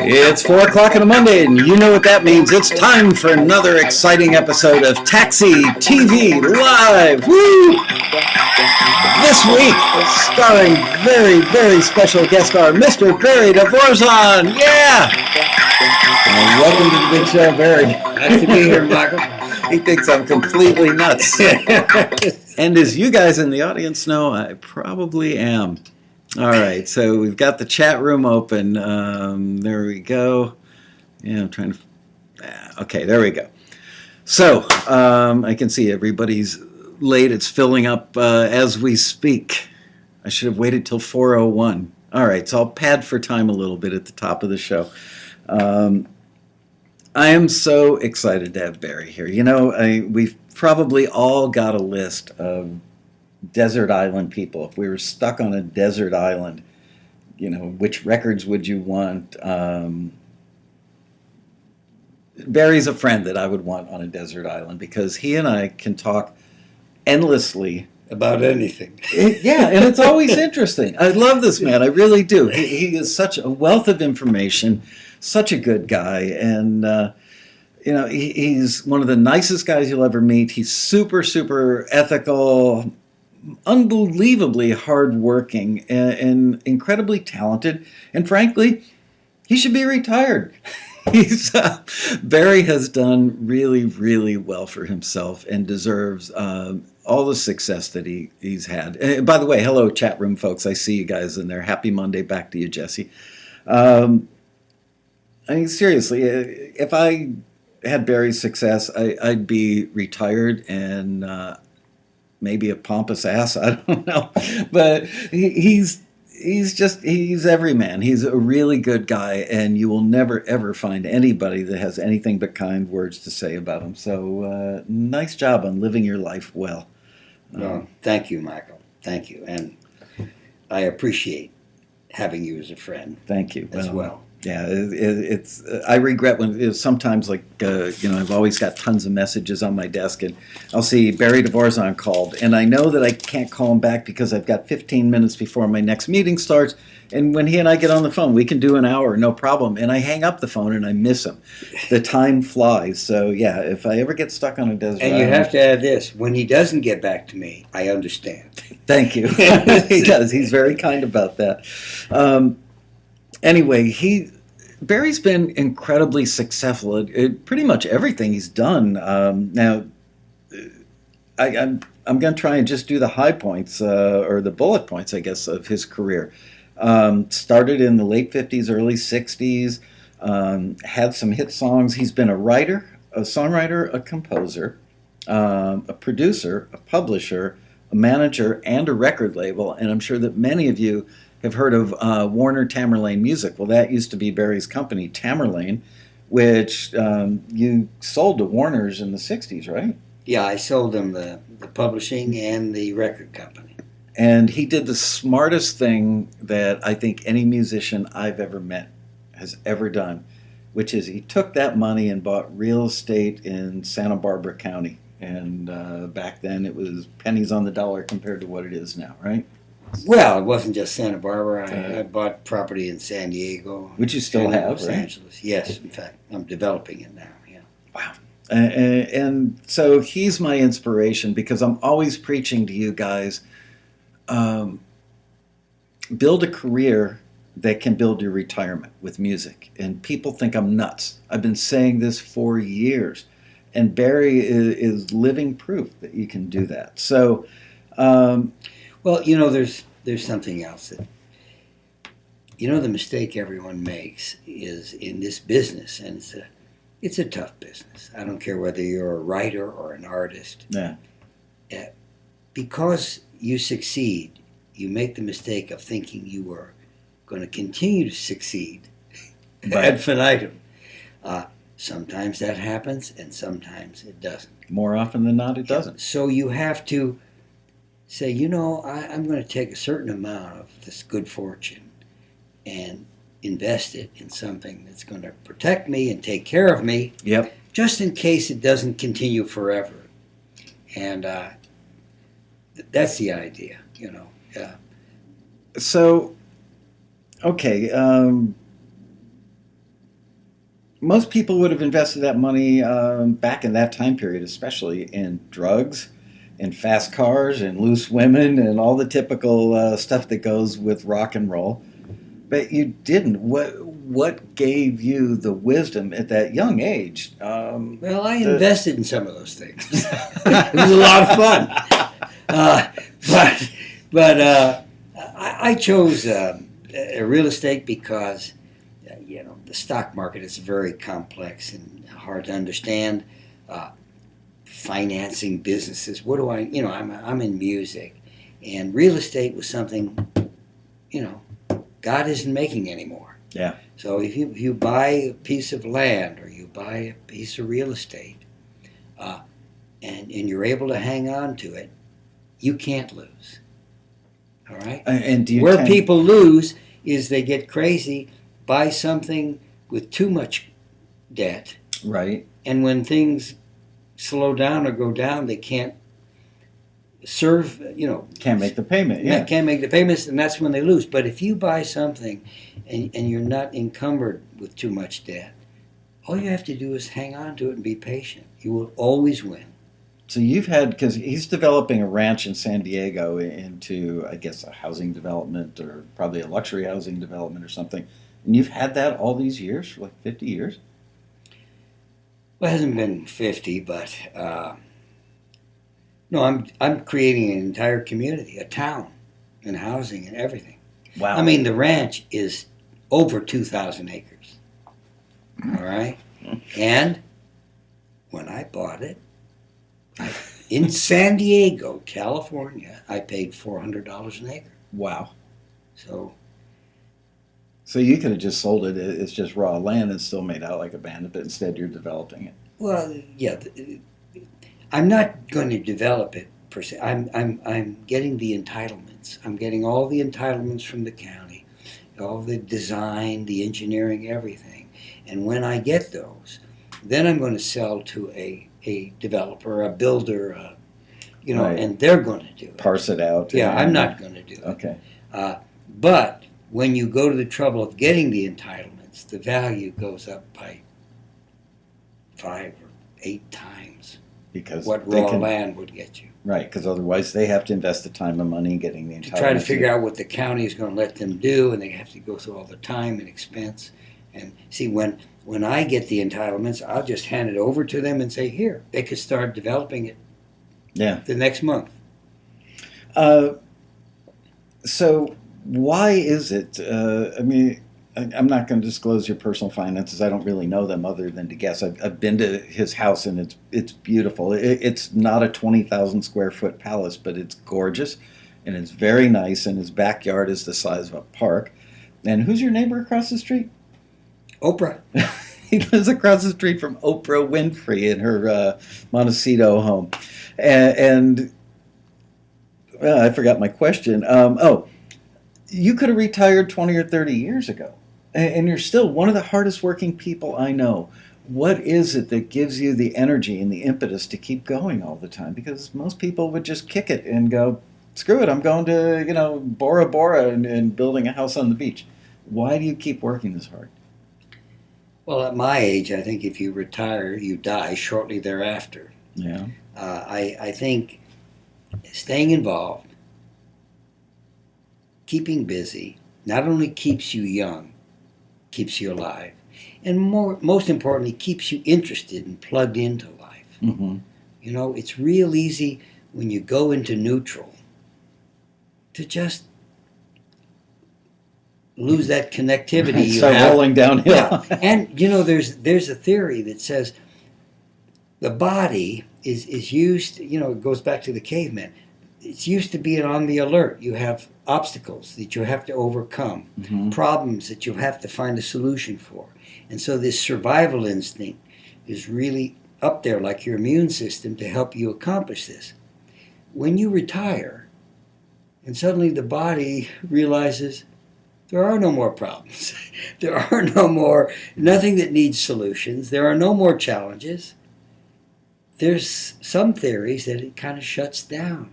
It's 4 o'clock on a Monday, and you know what that means. It's time for another exciting episode of Taxi TV Live. Woo! This week, starring very, very special guest star, Mr. Barry DeVorzon. Yeah! And welcome to the big show, Barry. Nice to be here, Michael. He thinks I'm completely nuts. And as you guys in the audience know, I probably am. All right, so we've got the chat room open. There we go. Yeah, I'm trying to... Okay, there we go. So, I can see everybody's late. It's filling up as we speak. I should have waited till 4:01. All right, so I'll pad for time a little bit at the top of the show. I am so excited to have Barry here. You know, we've probably all got a list of desert island people. If we were stuck on a desert island, you know, which records would you want? Barry's a friend that I would want on a desert island because he and I can talk endlessly about anything. Yeah, and it's always interesting. I love this man. I really do. He is such a wealth of information, such a good guy, and you know, he's one of the nicest guys you'll ever meet. He's super, super ethical, unbelievably hardworking, and incredibly talented. And frankly, he should be retired. Barry has done really, really well for himself and deserves all the success that he's had. And by the way, hello, chat room folks. I see you guys in there. Happy Monday. Back to you, Jesse. I mean, seriously, if I had Barry's success, I'd be retired and maybe a pompous ass. I don't know, but he's every man. He's a really good guy, and you will never ever find anybody that has anything but kind words to say about him. So nice job on living your life well. Well, thank you, Michael. Thank you, and I appreciate having you as a friend. Thank you as well. Yeah, it's. I regret when sometimes, like you know, I've always got tons of messages on my desk, and I'll see Barry DeVorzon called, and I know that I can't call him back because I've got 15 minutes before my next meeting starts. And when he and I get on the phone, we can do an hour, no problem. And I hang up the phone and I miss him. The time flies. So yeah, if I ever get stuck on a desert and you have to add this: when he doesn't get back to me, I understand. Thank you. He does. He's very kind about that. Anyway, Barry's been incredibly successful at pretty much everything he's done. Now, I'm going to try and just do the high points or the bullet points, I guess, of his career. Started in the late 50s, early 60s. Had some hit songs. He's been a writer, a songwriter, a composer, a producer, a publisher, a manager, and a record label. And I'm sure that many of you have heard of Warner Tamerlane Music. Well, that used to be Barry's company, Tamerlane, which you sold to Warner's in the 60s, right? Yeah, I sold them the publishing and the record company. And he did the smartest thing that I think any musician I've ever met has ever done, which is he took that money and bought real estate in Santa Barbara County. And back then it was pennies on the dollar compared to what it is now, right? Well, it wasn't just Santa Barbara. I bought property in San Diego. Which you still have, Los Angeles. Yes, in fact, I'm developing it now. Yeah. Wow. And so he's my inspiration because I'm always preaching to you guys, build a career that can build your retirement with music. And people think I'm nuts. I've been saying this for years. And Barry is living proof that you can do that. So... well, you know, there's something else that, you know, the mistake everyone makes is in this business, and it's a tough business. I don't care whether you're a writer or an artist. Yeah. Because you succeed, you make the mistake of thinking you are going to continue to succeed ad infinitum. Sometimes that happens, and sometimes it doesn't. More often than not, it doesn't. So you have to say, you know, I'm going to take a certain amount of this good fortune and invest it in something that's going to protect me and take care of me. Yep. Just in case it doesn't continue forever. And that's the idea, you know. So, okay, most people would have invested that money back in that time period, especially in drugs, in fast cars, and loose women, and all the typical stuff that goes with rock and roll. But you didn't. What gave you the wisdom at that young age? Well, I invested in some of those things. It was a lot of fun. Uh, but I chose real estate because the stock market is very complex and hard to understand. Uh, Financing businesses. What do I? I'm in music, and real estate was something God isn't making anymore. Yeah. So if you buy a piece of land or you buy a piece of real estate, uh, and you're able to hang on to it, you can't lose. All right. And do you Where people lose is they get crazy, buy something with too much debt, right? and when things slow down or go down, they can't serve. Can't make the payment. Yeah. Can't make the payments, and that's when they lose. But if you buy something and you're not encumbered with too much debt, all you have to do is hang on to it and be patient. You will always win. So you've had, because he's developing a ranch in San Diego into, I guess, a housing development or probably a luxury housing development or something. And you've had that all these years, for like 50 years? Well, it hasn't been 50, but no, I'm creating an entire community, a town, and housing and everything. Wow. I mean, the ranch is over 2,000 acres. All right? And when I bought it, in San Diego, California, I paid $400 an acre. Wow. So you could have just sold it. It's just raw land and still made out like a bandit, but instead you're developing it. well, yeah, I'm not going to develop it per se. I'm getting the entitlements. I'm getting all the entitlements from the county, all the design, the engineering, everything. And when I get those, then I'm going to sell to a developer, a builder, Right. and they're going to do it. Parse it out. Yeah, I'm not going to do it. Okay. But when you go to the trouble of getting the entitlements, the value goes up by 5 or 8 times Because what they raw can, land would get you. right, because otherwise they have to invest the time and money in getting the entitlements. To try to figure out what the county is going to let them do, and they have to go through all the time and expense. And see, when I get the entitlements, I'll just hand it over to them and say, here, they could start developing it Yeah. the next month. So why is it? I mean, I'm not going to disclose your personal finances. I don't really know them other than to guess. I've been to his house and it's beautiful. It's not a 20,000 square foot palace, but it's gorgeous and it's very nice. And his backyard is the size of a park. And who's your neighbor across the street? Oprah. He lives across the street from Oprah Winfrey in her Montecito home. And well, I forgot my question. You could have retired 20 or 30 years ago, and you're still one of the hardest working people I know. What is it that gives you the energy and the impetus to keep going all the time? Because most people would just kick it and go, screw it, I'm going to, Bora Bora and building a house on the beach. Why do you keep working this hard? Well, at my age, I think if you retire, you die shortly thereafter. Yeah. I think staying involved, keeping busy, not only keeps you young, keeps you alive, and most importantly, keeps you interested and plugged into life. Mm-hmm. It's real easy when you go into neutral to just lose that connectivity you Start have. rolling downhill. Yeah. And there's a theory that says the body is used, it goes back to the caveman. It's used to being on the alert. You have obstacles that you have to overcome, Mm-hmm. problems that you have to find a solution for. And so this survival instinct is really up there like your immune system to help you accomplish this. When you retire, and suddenly the body realizes there are no more problems. There are nothing that needs solutions. There are no more challenges. There's some theories that it kind of shuts down.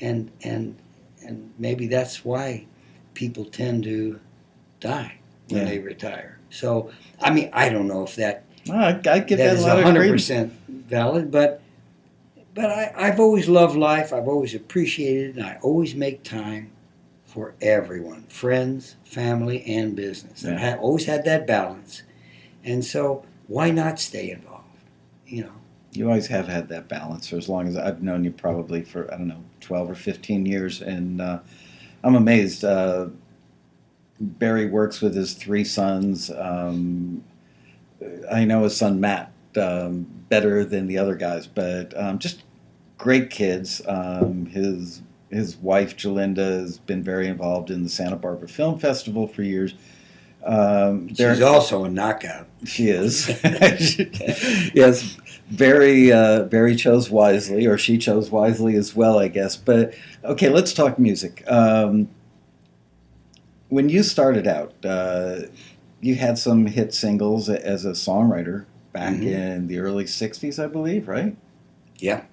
And maybe that's why people tend to die. when they retire. So, I mean, I don't know if that I give that a is lot of credence. 100% valid, but I've always loved life. I've always appreciated it, and I always make time for everyone, friends, family, and business. Yeah. I've always had that balance, and so why not stay involved? You know. You always have had that balance for as long as I've known you, probably for, I don't know, 12 or 15 years. And I'm amazed. Barry works with his 3 sons. I know his son Matt better than the other guys, but just great kids. His wife Jalinda has been very involved in the Santa Barbara Film Festival for years. She's also a knockout. She is. Yes, Barry chose wisely, or she chose wisely as well, I guess. But okay, let's talk music. When you started out, you had some hit singles as a songwriter back in the early 60s, I believe, right? Yeah.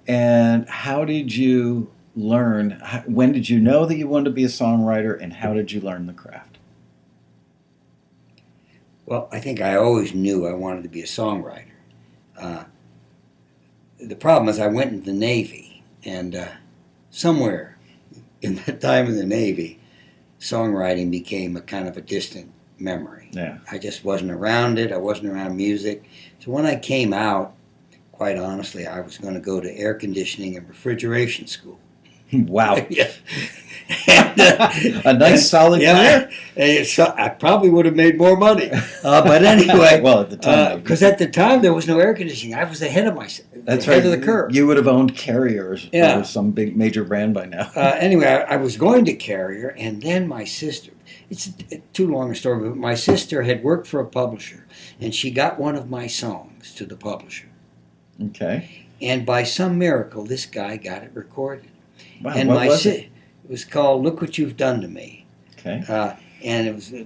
And how did you learn, when did you know that you wanted to be a songwriter, and how did you learn the craft? Well, I think I always knew I wanted to be a songwriter. The problem is I went into the Navy, and somewhere in that time in the Navy, songwriting became a kind of a distant memory. Yeah. I just wasn't around it. I wasn't around music. So when I came out, quite honestly, I was going to go to air conditioning and refrigeration school. Wow. Yeah. A nice solid career. I probably would have made more money. But anyway. Well, at the time. Because at the time there was no air conditioning. I was ahead of myself. That's ahead right. of the curve. You would have owned Carriers Yeah. or some big major brand by now. Anyway, I was going to Carrier, and then my sister, it's too long a story, but my sister had worked for a publisher, and she got one of my songs to the publisher. Okay. And by some miracle, this guy got it recorded. Wow. And what was it? It was called "Look What You've Done to Me," Okay. and it was a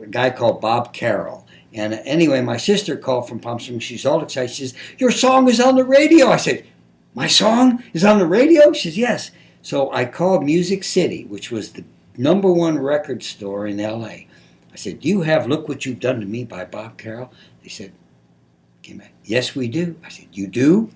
guy called Bob Carroll. And anyway, my sister called from Palm Springs. She's all excited. She says, "Your song is on the radio." I said, "My song is on the radio?" She says, "Yes." So I called Music City, which was the #1 record store in L.A. I said, "Do you have "Look What You've Done to Me" by Bob Carroll?" They said, came back, "Yes, we do." I said, "You do?"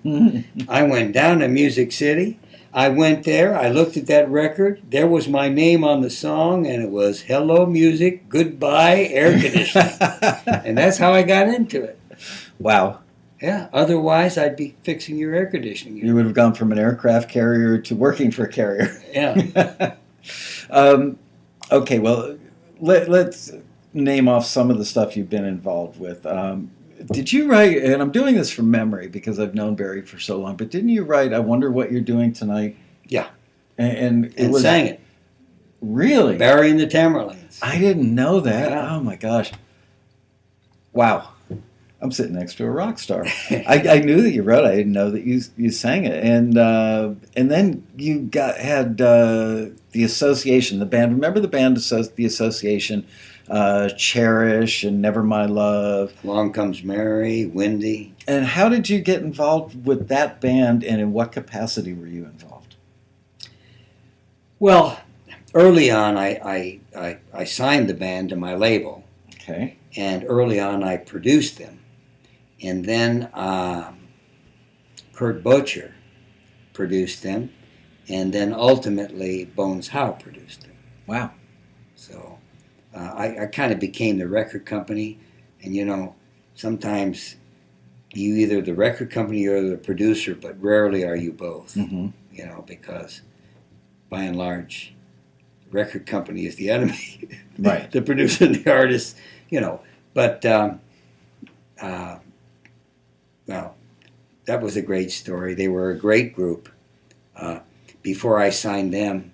I went down to Music City. I went there, I looked at that record, there was my name on the song, and it was "Hello Music, Goodbye Air Conditioning." And that's how I got into it. Wow. Yeah, otherwise I'd be fixing your air conditioning. You would have gone from an aircraft carrier to working for a carrier. Yeah. Okay, well, let's name off some of the stuff you've been involved with. Did you write, and I'm doing this from memory because I've known Barry for so long, but didn't you write "I Wonder What You're Doing Tonight"? Yeah. And And sang it. Really? Barry and the Tamerlanes. I didn't know that. Yeah. Oh my gosh. Wow. I'm sitting next to a rock star. I knew that you wrote it. I didn't know that you sang it. And then you had the association, the band. Remember the band, the association, Cherish and Never My Love. Along Comes Mary, Windy. And how did you get involved with that band, and in what capacity were you involved? Well, early on I signed the band to my label. Okay. And early on I produced them. And then Kurt Butcher produced them. And then ultimately Bones Howe produced them. Wow. So I kind of became the record company. And you know, sometimes you either the record company or the producer, but rarely are you both. Mm-hmm. You know, because by and large, the record company is the enemy. Right. The producer and the artist, you know. But, well, that was a great story. They were a great group. Before I signed them,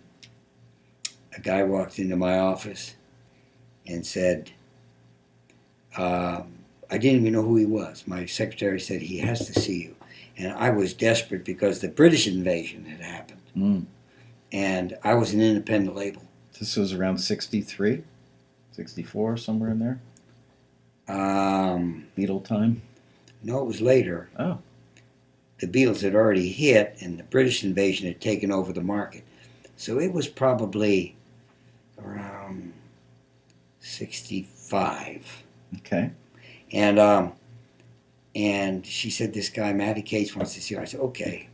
a guy walked into my office and said, I didn't even know who he was. My secretary said, "He has to see you." And I was desperate because the British invasion had happened. Mm. And I was an independent label. This was around 63, 64, somewhere in there? Beatle time? No, it was later. Oh. The Beatles had already hit, and the British invasion had taken over the market. So it was probably around 65. Okay. And she said, this guy, Matty Cates, wants to see her. I said, okay,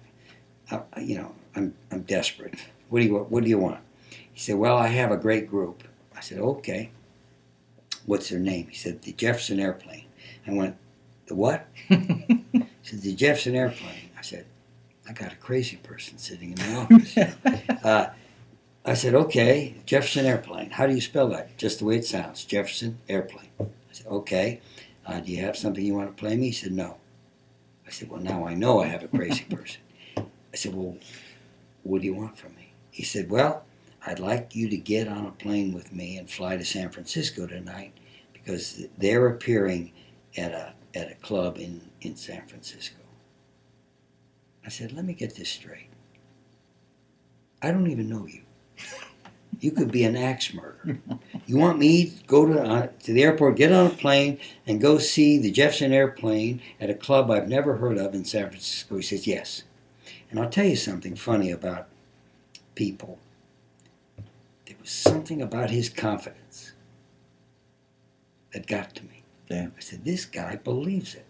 I'm desperate. What do you want? He said, well, I have a great group. I said, okay. What's their name? He said, the Jefferson Airplane. I went, the what? He said, the Jefferson Airplane. I said, I got a crazy person sitting in the office. I said, okay, Jefferson Airplane. How do you spell that? Just the way it sounds, Jefferson Airplane. I said, okay. Do you have something you want to play me? He said, no. I said, well, now I know I have a crazy person. I said, well, what do you want from me? He said, well, I'd like you to get on a plane with me and fly to San Francisco tonight because they're appearing at a club in San Francisco. I said, let me get this straight. I don't even know you. You could be an axe murderer. You want me to go to the airport, get on a plane, and go see the Jefferson Airplane at a club I've never heard of in San Francisco? He says, yes. And I'll tell you something funny about people. There was something about his confidence that got to me. Yeah. I said, this guy believes it.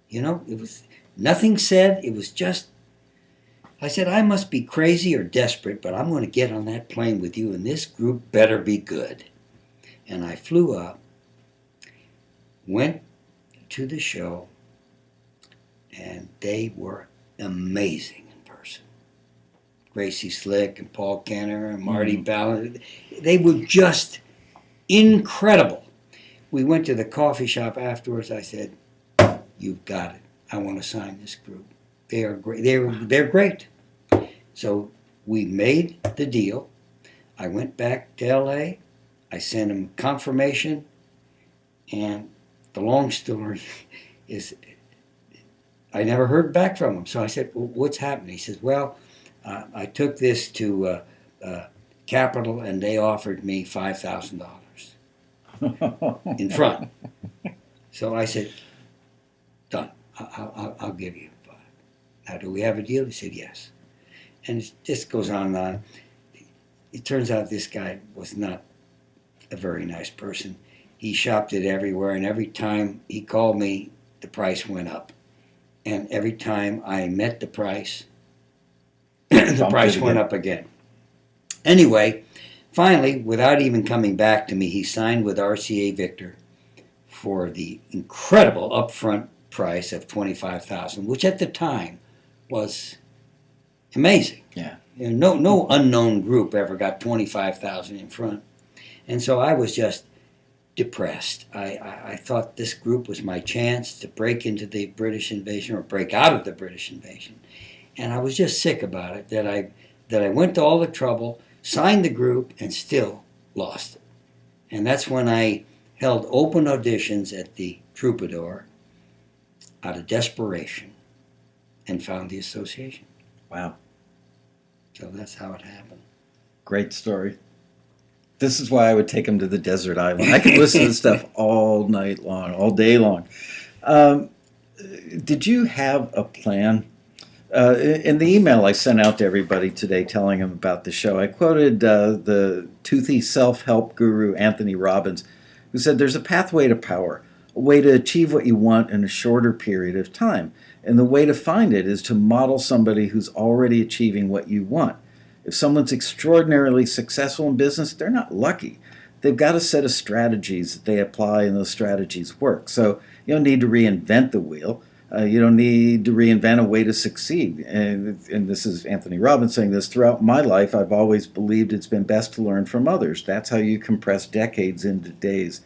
It was nothing said. It was just, I said, I must be crazy or desperate, but I'm going to get on that plane with you, and this group better be good. And I flew up, went to the show, and they were amazing in person. Gracie Slick and Paul Kenner and Marty Ballard, they were just incredible. We went to the coffee shop afterwards. I said, you've got it. I want to sign this group. They are great. They're great. So we made the deal. I went back to L.A. I sent him confirmation. And the long story is I never heard back from him. So I said, well, what's happening? He says, well, I took this to Capitol and they offered me $5,000 in front. So I said, done. I'll give you $5,000. Now, do we have a deal? He said, yes. And it just goes on and on. It turns out this guy was not a very nice person. He shopped it everywhere, and every time he called me, the price went up. And every time I met the price, the price went up again. Anyway, finally, without even coming back to me, he signed with RCA Victor for the incredible upfront price of $25,000, which at the time was amazing. Yeah. No unknown group ever got $25,000 in front. And so I was just depressed. I thought this group was my chance to break into the British invasion or break out of the British invasion. And I was just sick about it, that I went to all the trouble, signed the group, and still lost it. And that's when I held open auditions at the Troubadour out of desperation and found the association. Wow. So that's how it happened. Great story. This is why I would take him to the desert island. I could listen to this stuff all night long, all day long. Did you have a plan? In the email I sent out to everybody today telling them about the show, I quoted the toothy self-help guru Anthony Robbins, who said there's a pathway to power, a way to achieve what you want in a shorter period of time. And the way to find it is to model somebody who's already achieving what you want. If someone's extraordinarily successful in business, they're not lucky. They've got a set of strategies that they apply, and those strategies work. So you don't need to reinvent the wheel. You don't need to reinvent a way to succeed. And this is Anthony Robbins saying this, throughout my life, I've always believed it's been best to learn from others. That's how you compress decades into days.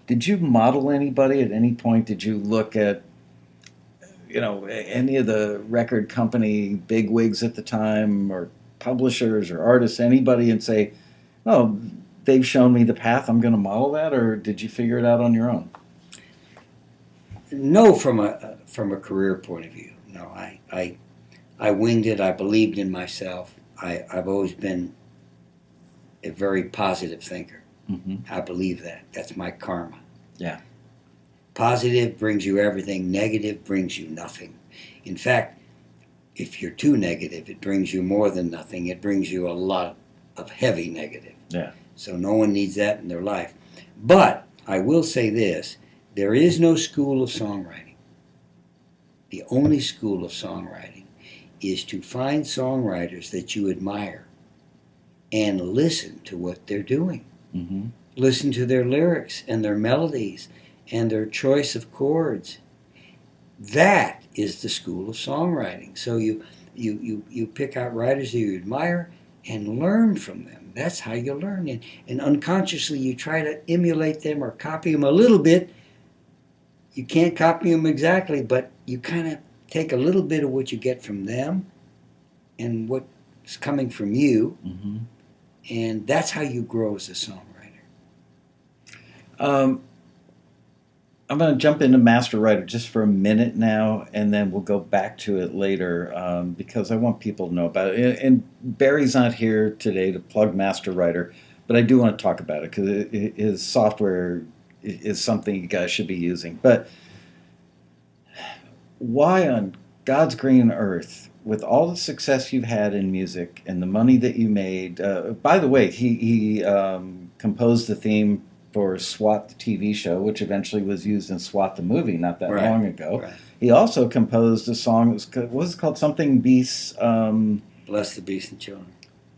Did you model anybody at any point? Did you look at any of the record company bigwigs at the time, or publishers or artists, anybody, and say, oh, they've shown me the path, I'm going to model that? Or did you figure it out on your own? No, from a career point of view. No, I winged it. I believed in myself. I've always been a very positive thinker. Mm-hmm. I believe that. That's my karma. Yeah. Positive brings you everything. Negative brings you nothing. In fact, if you're too negative, it brings you more than nothing. It brings you a lot of heavy negative. Yeah. So no one needs that in their life. But I will say this, there is no school of songwriting. The only school of songwriting is to find songwriters that you admire and listen to what they're doing. Mm-hmm. Listen to their lyrics and their melodies and their choice of chords. That is the school of songwriting. So you pick out writers that you admire and learn from them. That's how you learn. And unconsciously you try to emulate them or copy them a little bit. You can't copy them exactly, but you kind of take a little bit of what you get from them and what's coming from you, Mm-hmm. and that's how you grow as a songwriter. I'm going to jump into Master Writer just for a minute now, and then we'll go back to it later because I want people to know about it. And Barry's not here today to plug Master Writer, but I do want to talk about it because his software is something you guys should be using. But why on God's green earth, with all the success you've had in music and the money that you made, by the way, he composed the theme for SWAT the TV show, which eventually was used in SWAT the movie not that Right, long ago. right. He also composed a song that was called something Beasts, Bless the Beast and Children.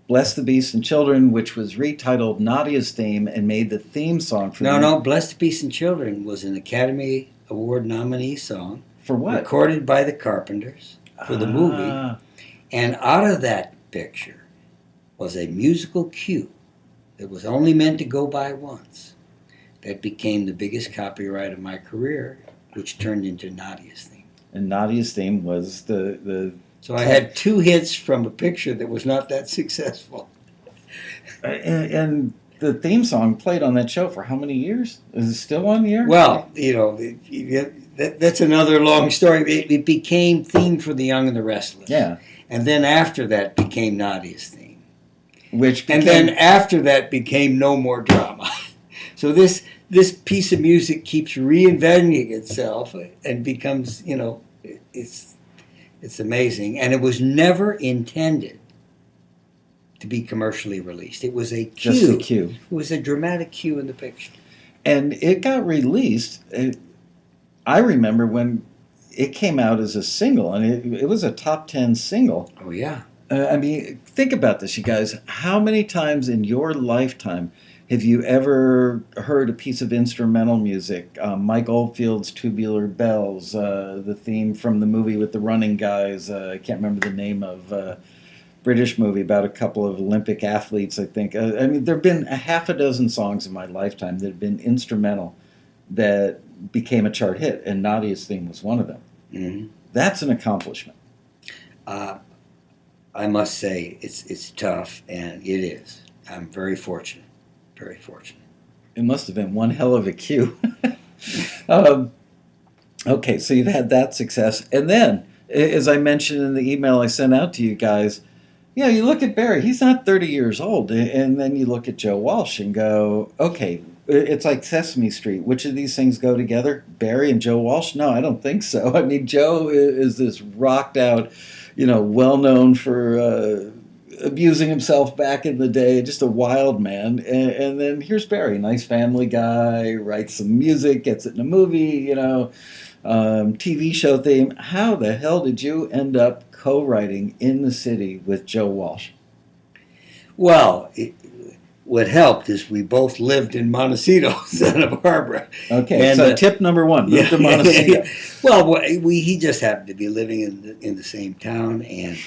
Bless the Beasts and Children, which was retitled Nadia's Theme and made the theme song for No, Bless the Beast and Children was an Academy Award nominee song. For what? Recorded by the Carpenters for the movie. Ah. And out of that picture was a musical cue that was only meant to go by once. That became the biggest copyright of my career, which turned into Nadia's theme. And Nadia's Theme was the So I had 2 hits from a picture that was not that successful. and the theme song played on that show for how many years? Is it still on the air? Well, that's another long story. It became theme for The Young and the Restless. Yeah. And then after that became Nadia's theme. Which became, And then after that became No More Drama. So this piece of music keeps reinventing itself and becomes, it's amazing. And it was never intended to be commercially released. It was a cue. just a cue. It was a dramatic cue in the picture. And it got released. I remember when it came out as a single, and it was a top 10 single. Oh, yeah. I mean, think about this, you guys. How many times in your lifetime have you ever heard a piece of instrumental music? Mike Oldfield's Tubular Bells, the theme from the movie with the running guys. I can't remember the name of British movie about a couple of Olympic athletes, I think. I mean, there have been a half a dozen songs in my lifetime that have been instrumental that became a chart hit, and Nadia's theme was one of them. Mm-hmm. That's an accomplishment. I must say it's tough, and it is. I'm very fortunate. Very fortunate. It must have been one hell of a cue. Okay, so you've had that success. And then, as I mentioned in the email I sent out to you guys, you look at Barry, he's not 30 years old. And then you look at Joe Walsh and go, okay, it's like Sesame Street. Which of these things go together? Barry and Joe Walsh? No, I don't think so. I mean, Joe is this rocked out, well known for abusing himself back in the day, just a wild man. And then here's Barry, nice family guy, writes some music, gets it in a movie, TV show theme. How the hell did you end up co-writing In the City with Joe Walsh? Well, what helped is we both lived in Montecito, Santa Barbara. Okay, and, so tip number 1, move to Montecito. Well, he just happened to be living in the same town, and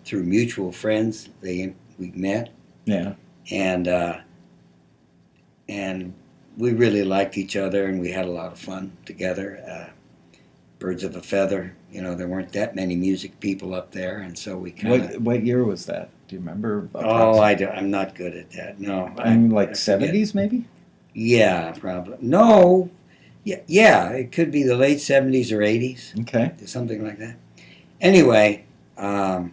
through mutual friends, we met. Yeah. And we really liked each other, and we had a lot of fun together. Birds of a feather. There weren't that many music people up there, and so we kind of. What year was that? Do you remember? Oh, I'm not good at that. No. I'm like 70s, maybe? Yeah, probably. No. Yeah, it could be the late 70s or 80s. Okay. Something like that. Anyway, I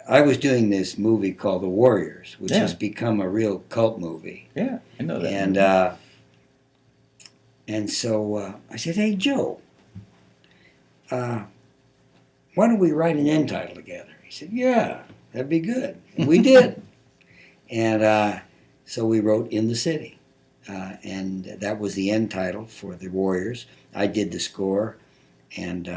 was doing this movie called The Warriors, which has become a real cult movie. Yeah, I know that. And so I said, hey, Joe, why don't we write an end title together? He said, yeah, that'd be good. And we did. And So we wrote In the City. And that was the end title for the Warriors. I did the score, and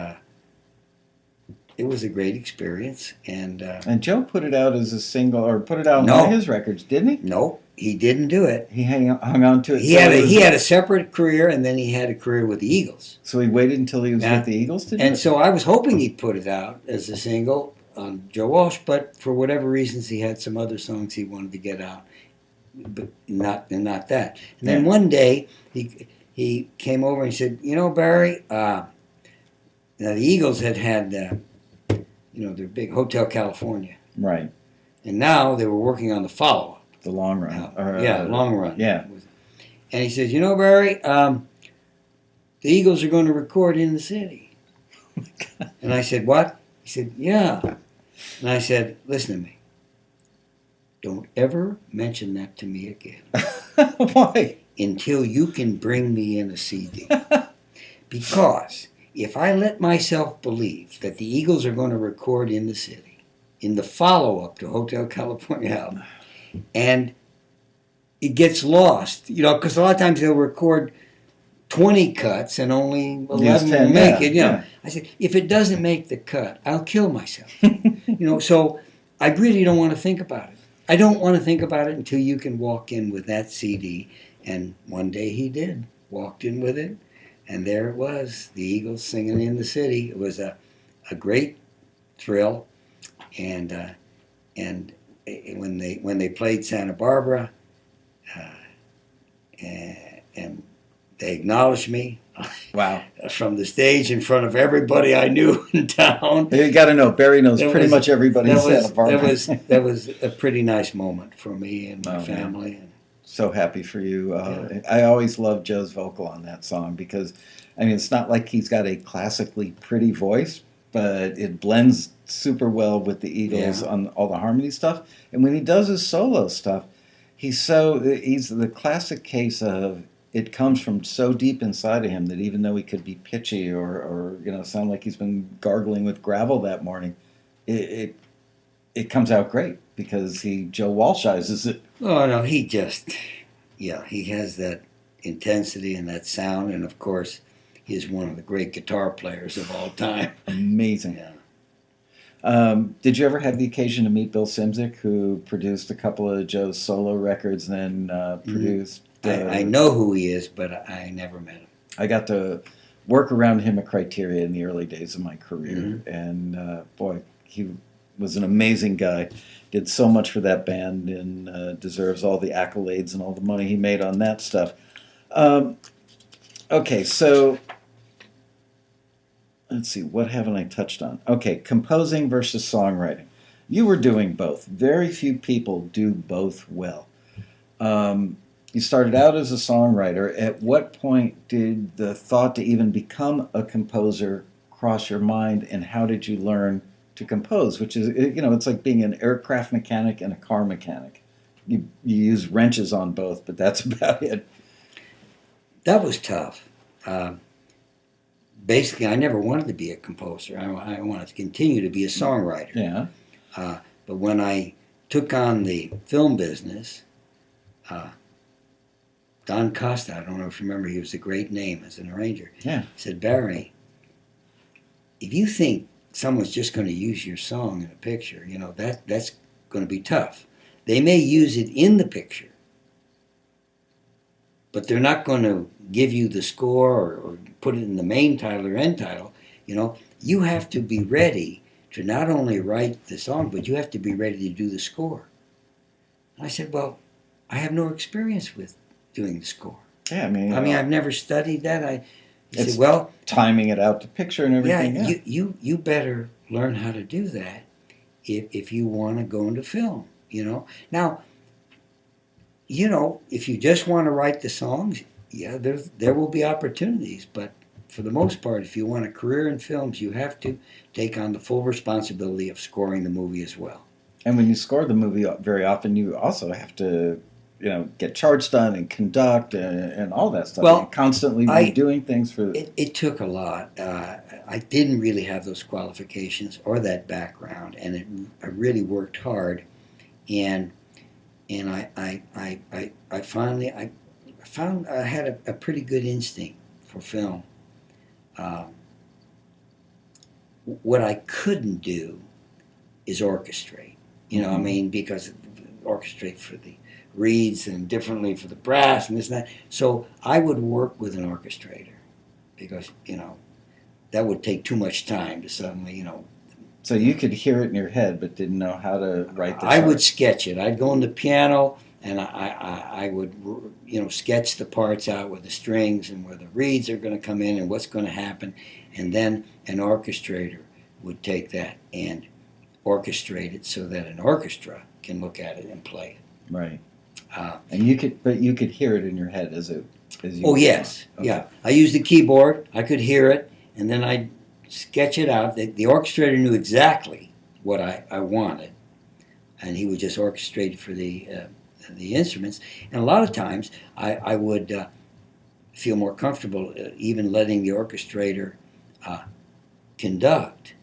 it was a great experience. And Joe put it out as a single, or put it out on No. one of his records, didn't he? No, he didn't do it. He hung on to it. He had a separate career, and then he had a career with the Eagles. So he waited until he was with the Eagles to do And it? so I was hoping he'd put it out as a single on Joe Walsh, but for whatever reasons, he had some other songs he wanted to get out, but not that. And then one day he came over and he said, "You know, Barry, now the Eagles had their big Hotel California, Right. and now they were working on the follow-up, The long run. long run. Yeah. And he says, "You know, Barry, the Eagles are going to record In the City." And I said, "What?" He said, "Yeah." And I said, "Listen to me. Don't ever mention that to me again Why? until you can bring me in a CD. Because if I let myself believe that the Eagles are going to record In the City, in the follow-up to Hotel California album, and it gets lost, because a lot of times they'll record 20 cuts and only 11 will make it. I said, if it doesn't make the cut, I'll kill myself. So I really don't want to think about it. I don't want to think about it until you can walk in with that CD. And one day he did, walked in with it, and there it was, the Eagles singing In the City. It was a great thrill, and when they played Santa Barbara, and they acknowledged me. Wow. From the stage in front of everybody I knew in town. You got to know, Barry knows pretty much everybody in Santa Barbara. That was a pretty nice moment for me and my family. Man. So happy for you. I always loved Joe's vocal on that song because, it's not like he's got a classically pretty voice, but it blends super well with the Eagles on all the harmony stuff. And when he does his solo stuff, he's the classic case of it comes from so deep inside of him that even though he could be pitchy or sound like he's been gargling with gravel that morning, it comes out great because he Joe Walshizes it. Oh no, he has that intensity and that sound, and of course, he is one of the great guitar players of all time. Amazing. Yeah. Did you ever have the occasion to meet Bill Simzik, who produced a couple of Joe's solo records, and then produced? I know who he is, but I never met him. I got to work around him at Criteria in the early days of my career, and boy, he was an amazing guy. Did so much for that band and deserves all the accolades and all the money he made on that stuff. Okay, so let's see, what haven't I touched on? Okay, composing versus songwriting. You were doing both. Very few people do both well. You started out as a songwriter. At what point did the thought to even become a composer cross your mind, and how did you learn to compose? Which is, it's like being an aircraft mechanic and a car mechanic. You use wrenches on both, but that's about it. That was tough. Basically, I never wanted to be a composer. I wanted to continue to be a songwriter. Yeah. But when I took on the film business, Don Costa, I don't know if you remember, he was a great name as an arranger. Yeah. He said, "Barry, if you think someone's just going to use your song in a picture, that's going to be tough. They may use it in the picture, but they're not going to give you the score or put it in the main title or end title. You have to be ready to not only write the song, but you have to be ready to do the score." I said, "Well, I have no experience with doing the score. Yeah, I've never studied that." He it's said, "Well, timing it out to picture and everything. Yeah, you better learn how to do that if you want to go into film. Now, if you just want to write the songs, there will be opportunities, but for the most part, if you want a career in films, you have to take on the full responsibility of scoring the movie as well." And when you score the movie, very often you also have to, get charts done and conduct and all that stuff. Well, and constantly be doing things for. It took a lot. I didn't really have those qualifications or that background, and I really worked hard. And and I finally I found I had a pretty good instinct for film. Uh, what I couldn't do is orchestrate. I Mhm. mean, because orchestrate for the reeds and differently for the brass and this and that. So I would work with an orchestrator because that would take too much time to suddenly So you could hear it in your head, but didn't know how to write the I would charts. sketch it. I'd go on the piano and I would sketch the parts out with the strings and where the reeds are going to come in and what's going to happen, and then an orchestrator would take that and orchestrate it so that an orchestra can look at it and play Right. it. And you could hear it in your head as you Oh went along. yes, Okay. yeah. I used the keyboard. I could hear it, and then I'd sketch it out. The orchestrator knew exactly what I wanted, and he would just orchestrate for the instruments. And a lot of times, I would feel more comfortable even letting the orchestrator uh, conduct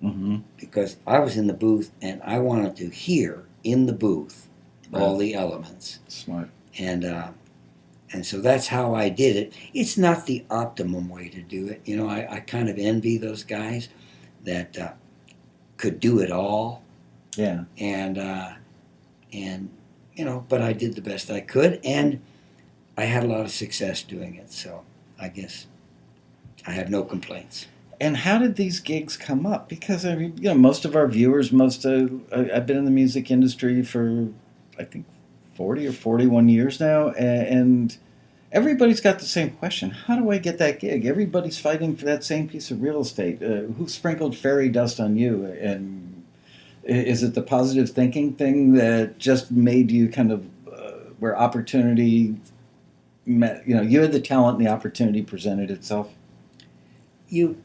Mm-hmm. because I was in the booth and I wanted to hear in the booth all Right. the elements. Smart. And so that's how I did it. It's not the optimum way to do it. I kind of envy those guys that could do it all, Yeah. and but I did the best I could, and I had a lot of success doing it. So I guess I have no complaints. And how did these gigs come up? Because I mean, most of our viewers, I've been in the music industry for, I think, 40 or 41 years now, and everybody's got the same question: how do I get that gig? Everybody's fighting for that same piece of real estate. Who sprinkled fairy dust on you? And is it the positive thinking thing that just made you kind of where opportunity met? You had the talent, and the opportunity presented itself. You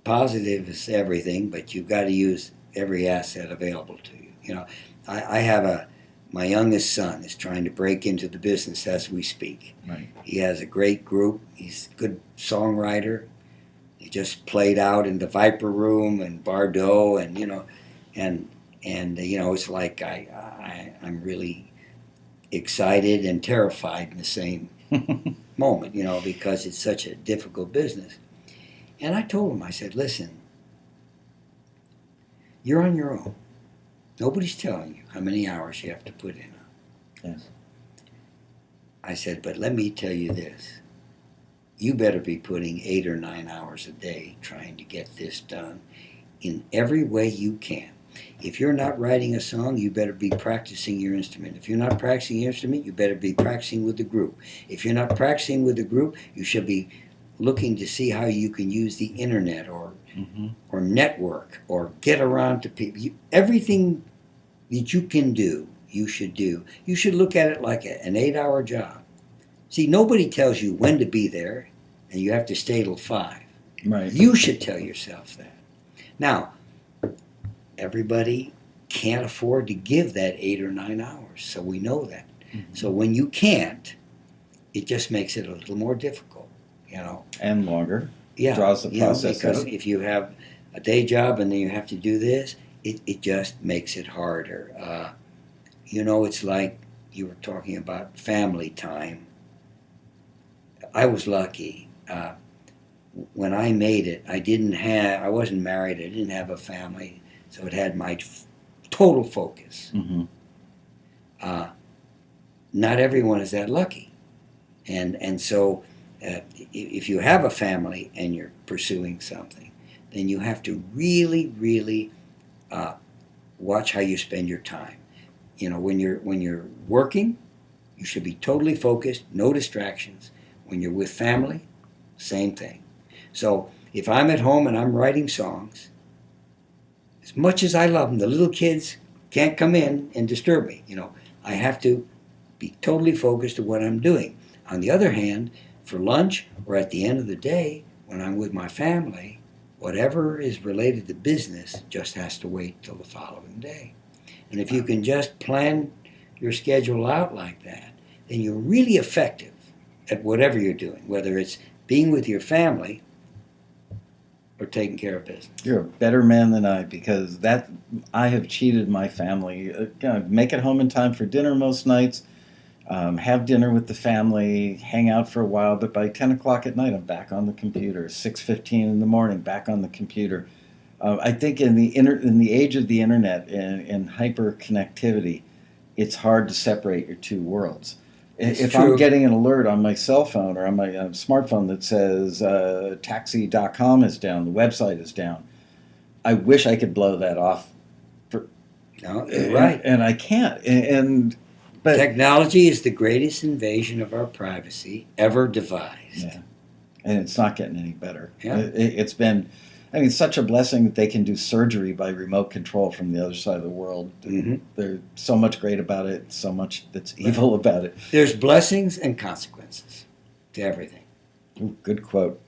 Positive is everything, but you've got to use every asset available to you. I have my youngest son is trying to break into the business as we speak. Right. He has a great group. He's a good songwriter. He just played out in the Viper Room and Bardot, and it's like I'm really excited and terrified in the same moment, because it's such a difficult business. And I told him, I said, listen, you're on your own. Nobody's telling you how many hours you have to put in. Yes. I said, but let me tell you this. You better be putting 8 or 9 hours a day trying to get this done in every way you can. If you're not writing a song, you better be practicing your instrument. If you're not practicing your instrument, you better be practicing with the group. If you're not practicing with the group, you should be looking to see how you can use the internet Mm-hmm. or network or get around to people. Everything that you can do, you should do. You should look at it like an 8-hour job. See, nobody tells you when to be there, and you have to stay till 5. Right. You should tell yourself that. Now, everybody can't afford to give that 8 or 9 hours, so we know that. Mm-hmm. So when you can't, it just makes it a little more difficult, And longer. Yeah, Draws the process because out. if you have a day job and then you have to do this, it just makes it harder. It's like you were talking about family time. I was lucky. When I made it, I wasn't married, I didn't have a family, so it had my total focus. Mm-hmm. Uh, Not everyone is that lucky. And so if you have a family and you're pursuing something, then you have to really, really watch how you spend your time. When you're working, you should be totally focused, no distractions. When you're with family, same thing. So if I'm at home and I'm writing songs, as much as I love them, the little kids can't come in and disturb me. I have to be totally focused on what I'm doing. On the other hand, for lunch or at the end of the day, when I'm with my family, whatever is related to business just has to wait till the following day. And if you can just plan your schedule out like that, then you're really effective at whatever you're doing, whether it's being with your family or taking care of business. You're a better man than I, because that I have cheated my family. Make it home in time for dinner most nights. Have dinner with the family, hang out for a while, but by 10 o'clock at night, I'm back on the computer. 6:15 in the morning, back on the computer. I think in the age of the internet and hyper connectivity, it's hard to separate your two worlds. If I'm true. getting an alert on my cell phone or on my smartphone that says taxi.com is down, the website is down, I wish I could blow that off. No, you're right. And I can't. But Technology is the greatest invasion of our privacy ever devised. yeah, and it's not getting any better. Yeah. It's been, I mean, it's such a blessing that they can do surgery by remote control from the other side of the world. Mm-hmm. There's so much great about it, so much that's evil about it. There's blessings and consequences to everything. Ooh, good quote.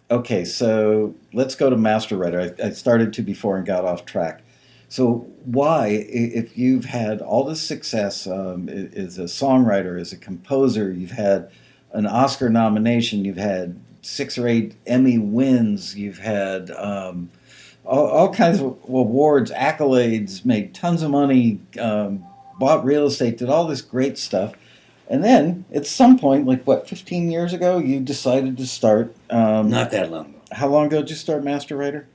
Okay, so let's go to Master Writer. I started to before and got off track. So why, if you've had all this success as a songwriter, as a composer, you've had an Oscar nomination, you've had 6 or 8 Emmy wins, you've had all kinds of awards, accolades, made tons of money, bought real estate, did all this great stuff. And then at some point, like what, 15 years ago, you decided to start. Not that long ago. How long ago did you start Master Writer?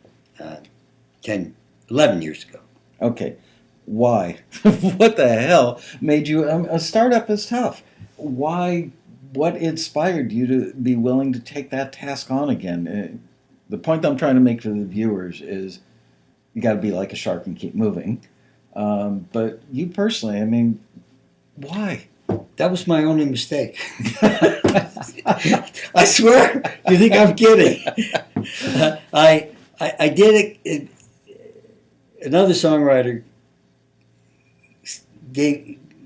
11 years ago. Okay. Why? What the hell made you? A startup is tough. Why? What inspired you to be willing to take that task on again? The point I'm trying to make for the viewers is you got to be like a shark and keep moving. But you personally, I mean, why? That was my only mistake. I swear. You think I'm kidding? I did it. Another songwriter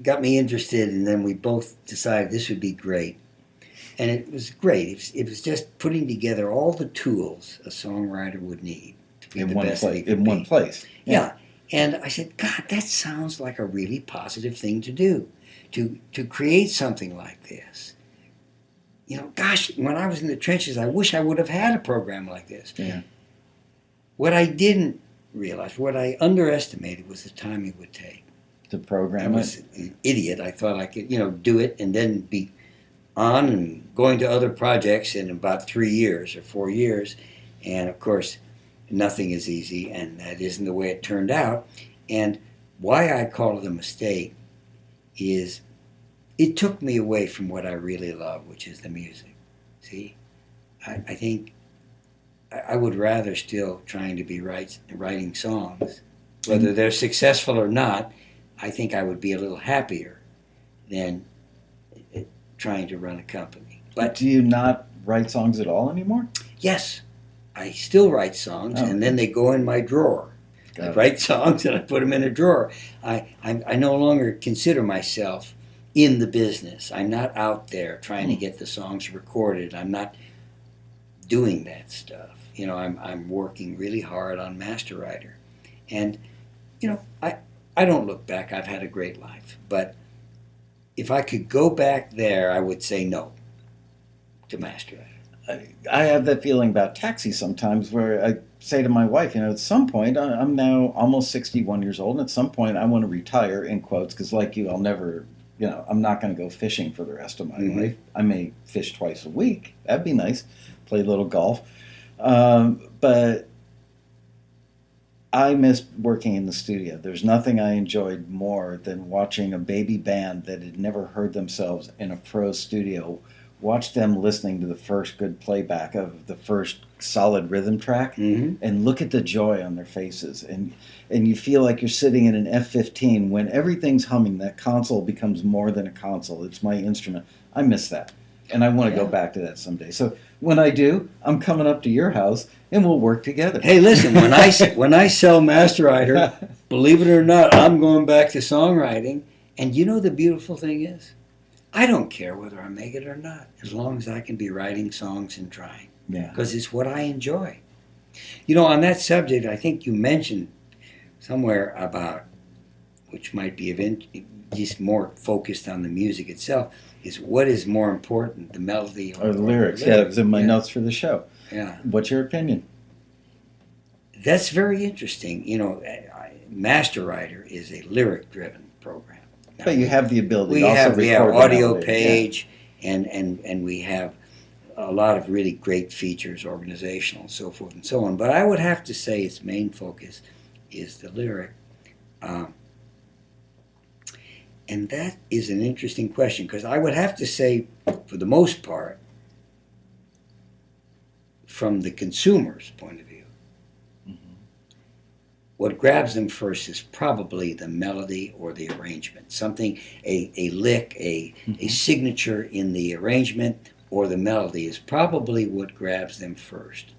got me interested, and then we both decided this would be great. And it was great. It was just putting together all the tools a songwriter would need to be In the one best place. they could In be. one place. Yeah. And I said, God, that sounds like a really positive thing to do, to create something like this. You know, gosh, when I was in the trenches, I wish I would have had a program like this. Yeah. What I didn't realize, what I underestimated, was the time it would take. To I program was it. an idiot. I thought I could, do it and then be on and going to other projects in about 3 years or 4 years. And of course, nothing is easy, and that isn't the way it turned out. And why I call it a mistake is it took me away from what I really love, which is the music. See, I think I would rather still trying to be writing songs, whether they're successful or not. I think I would be a little happier than trying to run a company. But Do you not write songs at all anymore? yes, I still write songs, Oh. and then they go in my drawer. Got I it. write songs and I put them in a drawer. I no longer consider myself in the business. I'm not out there trying to get the songs recorded. I'm not doing that stuff. I'm working really hard on Master Writer. And, I don't look back. I've had a great life. But if I could go back there, I would say no to Master Writer. I have that feeling about Taxi sometimes, where I say to my wife, at some point, I'm now almost 61 years old, and at some point I want to retire, in quotes, because like you, I'll never, I'm not going to go fishing for the rest of my life. I may fish twice a week. That'd be nice. Play a little golf. But I miss working in the studio. There's nothing I enjoyed more than watching a baby band that had never heard themselves in a pro studio, watch them listening to the first good playback of the first solid rhythm track, and look at the joy on their faces. And you feel like you're sitting in an F-15 when everything's humming. That console becomes more than a console. It's my instrument. I miss that. And I want to go back to that someday. So when I do, I'm coming up to your house and we'll work together. Hey, listen, when I sell Master Writer, believe it or not, I'm going back to songwriting. And the beautiful thing is, I don't care whether I make it or not, as long as I can be writing songs and trying. Yeah. Because it's what I enjoy. On that subject, I think you mentioned somewhere about, which might be just more focused on the music itself, is what is more important, the melody or the lyrics. Yeah, it was in my notes for the show. Yeah. What's your opinion? That's very interesting. You know, Master Writer is a lyric-driven program. Now, But you have the ability we to also have record the audio melody. page, and we have a lot of really great features, organizational, and so forth and so on. But I would have to say its main focus is the lyric. And that is an interesting question, because I would have to say, for the most part, from the consumer's point of view, what grabs them first is probably the melody or the arrangement. Something, a lick, a signature in the arrangement or the melody is probably what grabs them first.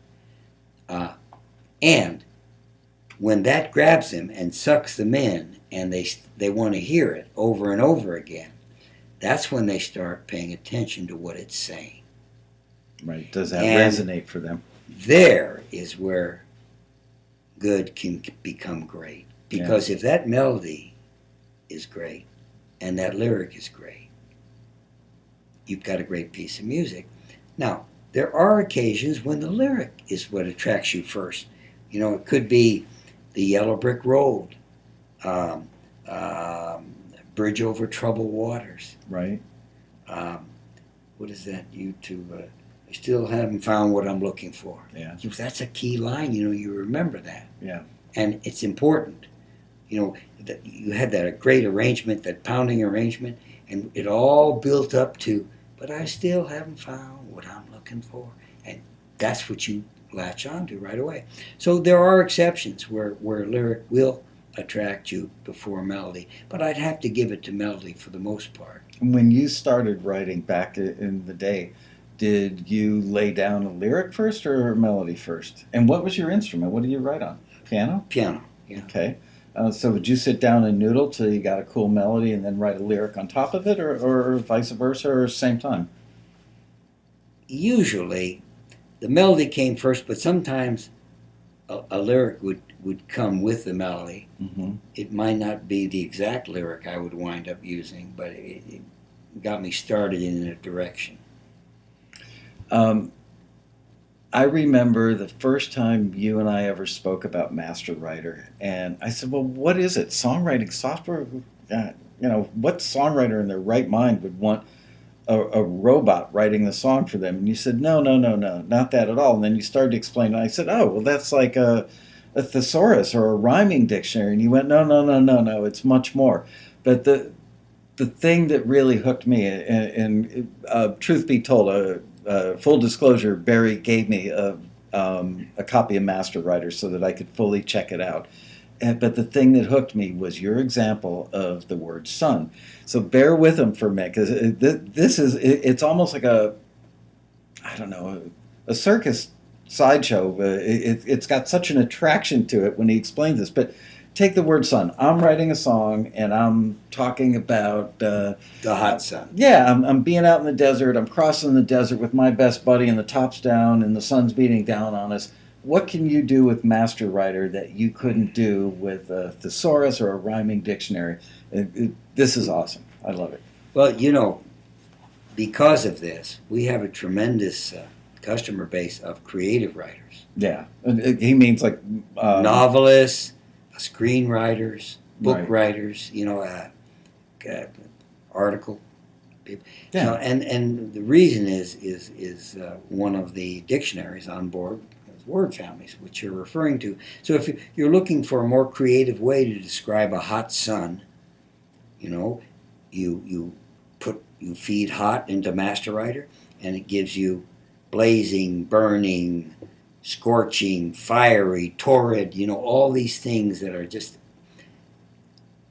And when that grabs them and sucks them in, and they want to hear it over and over again, that's when they start paying attention to what it's saying. Right. Does that And resonate for them? there is where good can become great. Because if that melody is great and that lyric is great, you've got a great piece of music. Now, there are occasions when the lyric is what attracts you first. You know, it could be the Yellow Brick Road, Bridge Over Troubled Waters. Right. What is that? YouTube. I still haven't found what I'm looking for. Yeah. That's a key line. You know, you remember that. Yeah. And it's important. You know, that you had that great arrangement, that pounding arrangement, and it all built up to, but I still haven't found what I'm looking for. And that's what you latch onto right away. So there are exceptions where lyric will attract you before melody, but I'd have to give it to melody for the most part. When you started writing back in the day, did you lay down a lyric first or a melody first? And what was your instrument? What did you write on? Piano? Piano, yeah. Okay. So would you sit down and noodle till you got a cool melody and then write a lyric on top of it, or vice versa, or same time? Usually, the melody came first, but sometimes a lyric would come with the melody. Mm-hmm. It might not be the exact lyric I would wind up using, but it got me started in a direction. I remember the first time you and I ever spoke about Master Writer, and I said, well, what is it? Songwriting software? What songwriter in their right mind would want a robot writing the song for them? And you said, no, not that at all. And then you started to explain, and I said, oh, well, that's like a thesaurus or a rhyming dictionary. And you went, no, it's much more. But the thing that really hooked me, and truth be told, full disclosure, Barry gave me a copy of Master Writer so that I could fully check it out. But the thing that hooked me was your example of the word sun. So bear with him for a minute, because it's almost like a circus sideshow. It's got such an attraction to it when he explains this. But take the word sun. I'm writing a song and I'm talking about the hot sun. Yeah, I'm being out in the desert. I'm crossing the desert with my best buddy, and the top's down and the sun's beating down on us. What can you do with Master Writer that you couldn't do with a thesaurus or a rhyming dictionary? This is awesome. I love it. Well, because of this, we have a tremendous customer base of creative writers. Yeah, he means like novelists, screenwriters, book Right. writers. Article people. Yeah. So, and the reason is one of the dictionaries on board, word families, which you're referring to. So if you're looking for a more creative way to describe a hot sun, you feed hot into Master Writer, and it gives you blazing, burning, scorching, fiery, torrid, all these things that are just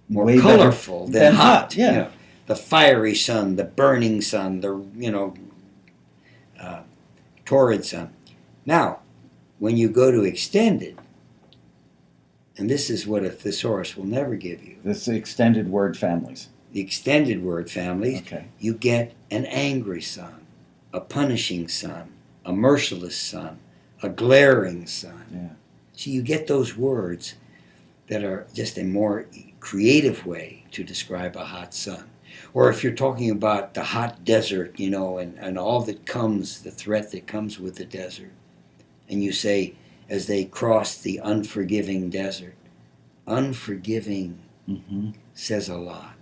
more Way colorful better than hot. Yeah. The fiery sun, the burning sun, the torrid sun. Now, when you go to extended, and this is what a thesaurus will never give you, This extended word families. the extended word families, Okay. you get an angry sun, a punishing sun, a merciless sun, a glaring sun. Yeah. So you get those words that are just a more creative way to describe a hot sun. Or if you're talking about the hot desert, and all that comes, the threat that comes with the desert, and you say, as they crossed the unforgiving desert, unforgiving says a lot.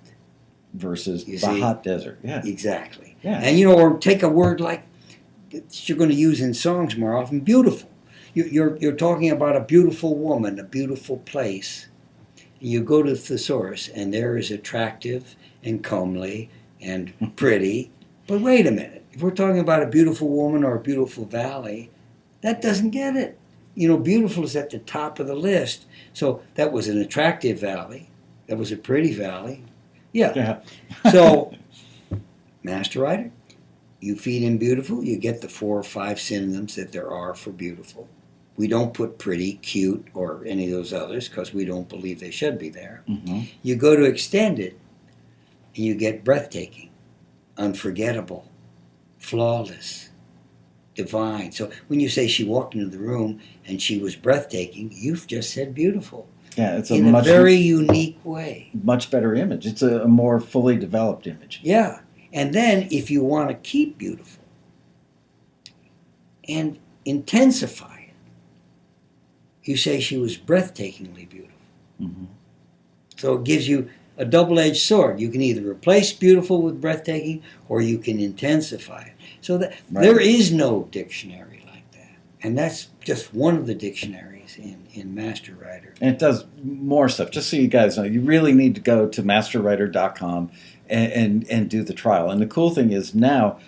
Versus You the see? hot desert. Yeah. Exactly. Yeah. And, or take a word like that you're going to use in songs more often, beautiful. You're talking about a beautiful woman, a beautiful place. You go to thesaurus, and there is attractive and comely and pretty. But wait a minute. If we're talking about a beautiful woman or a beautiful valley, that doesn't get it. Beautiful is at the top of the list. So that was an attractive valley. That was a pretty valley. Yeah. So, Master Writer, you feed in beautiful, you get the 4 or 5 synonyms that there are for beautiful. We don't put pretty, cute, or any of those others because we don't believe they should be there. You go to extend it, and you get breathtaking, unforgettable, flawless, divine. So when you say she walked into the room and she was breathtaking, you've just said beautiful. Yeah, it's in a very unique way. Much better image. It's a more fully developed image. Yeah. And then if you want to keep beautiful and intensify it, you say she was breathtakingly beautiful. So it gives you a double-edged sword. You can either replace beautiful with breathtaking, or you can intensify it. So that there is no dictionary like that. And that's just one of the dictionaries in Master Writer. And it does more stuff. Just so you guys know, you really need to go to masterwriter.com and do the trial. And the cool thing is now,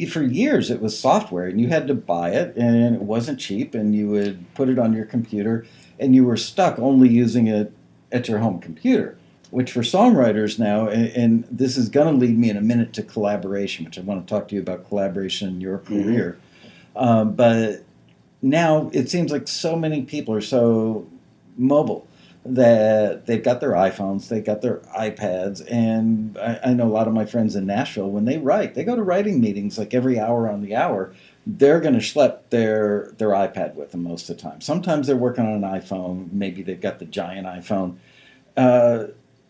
for years it was software, and you had to buy it, and it wasn't cheap, and you would put it on your computer, and you were stuck only using it at your home computer. Which for songwriters now, and this is going to lead me in a minute to collaboration, which I want to talk to you about collaboration in your career. But now it seems like so many people are so mobile that they've got their iPhones, they've got their iPads, and I know a lot of my friends in Nashville, when they write, they go to writing meetings like every hour on the hour. They're going to schlep their iPad with them most of the time. Sometimes they're working on an iPhone, maybe they've got the giant iPhone.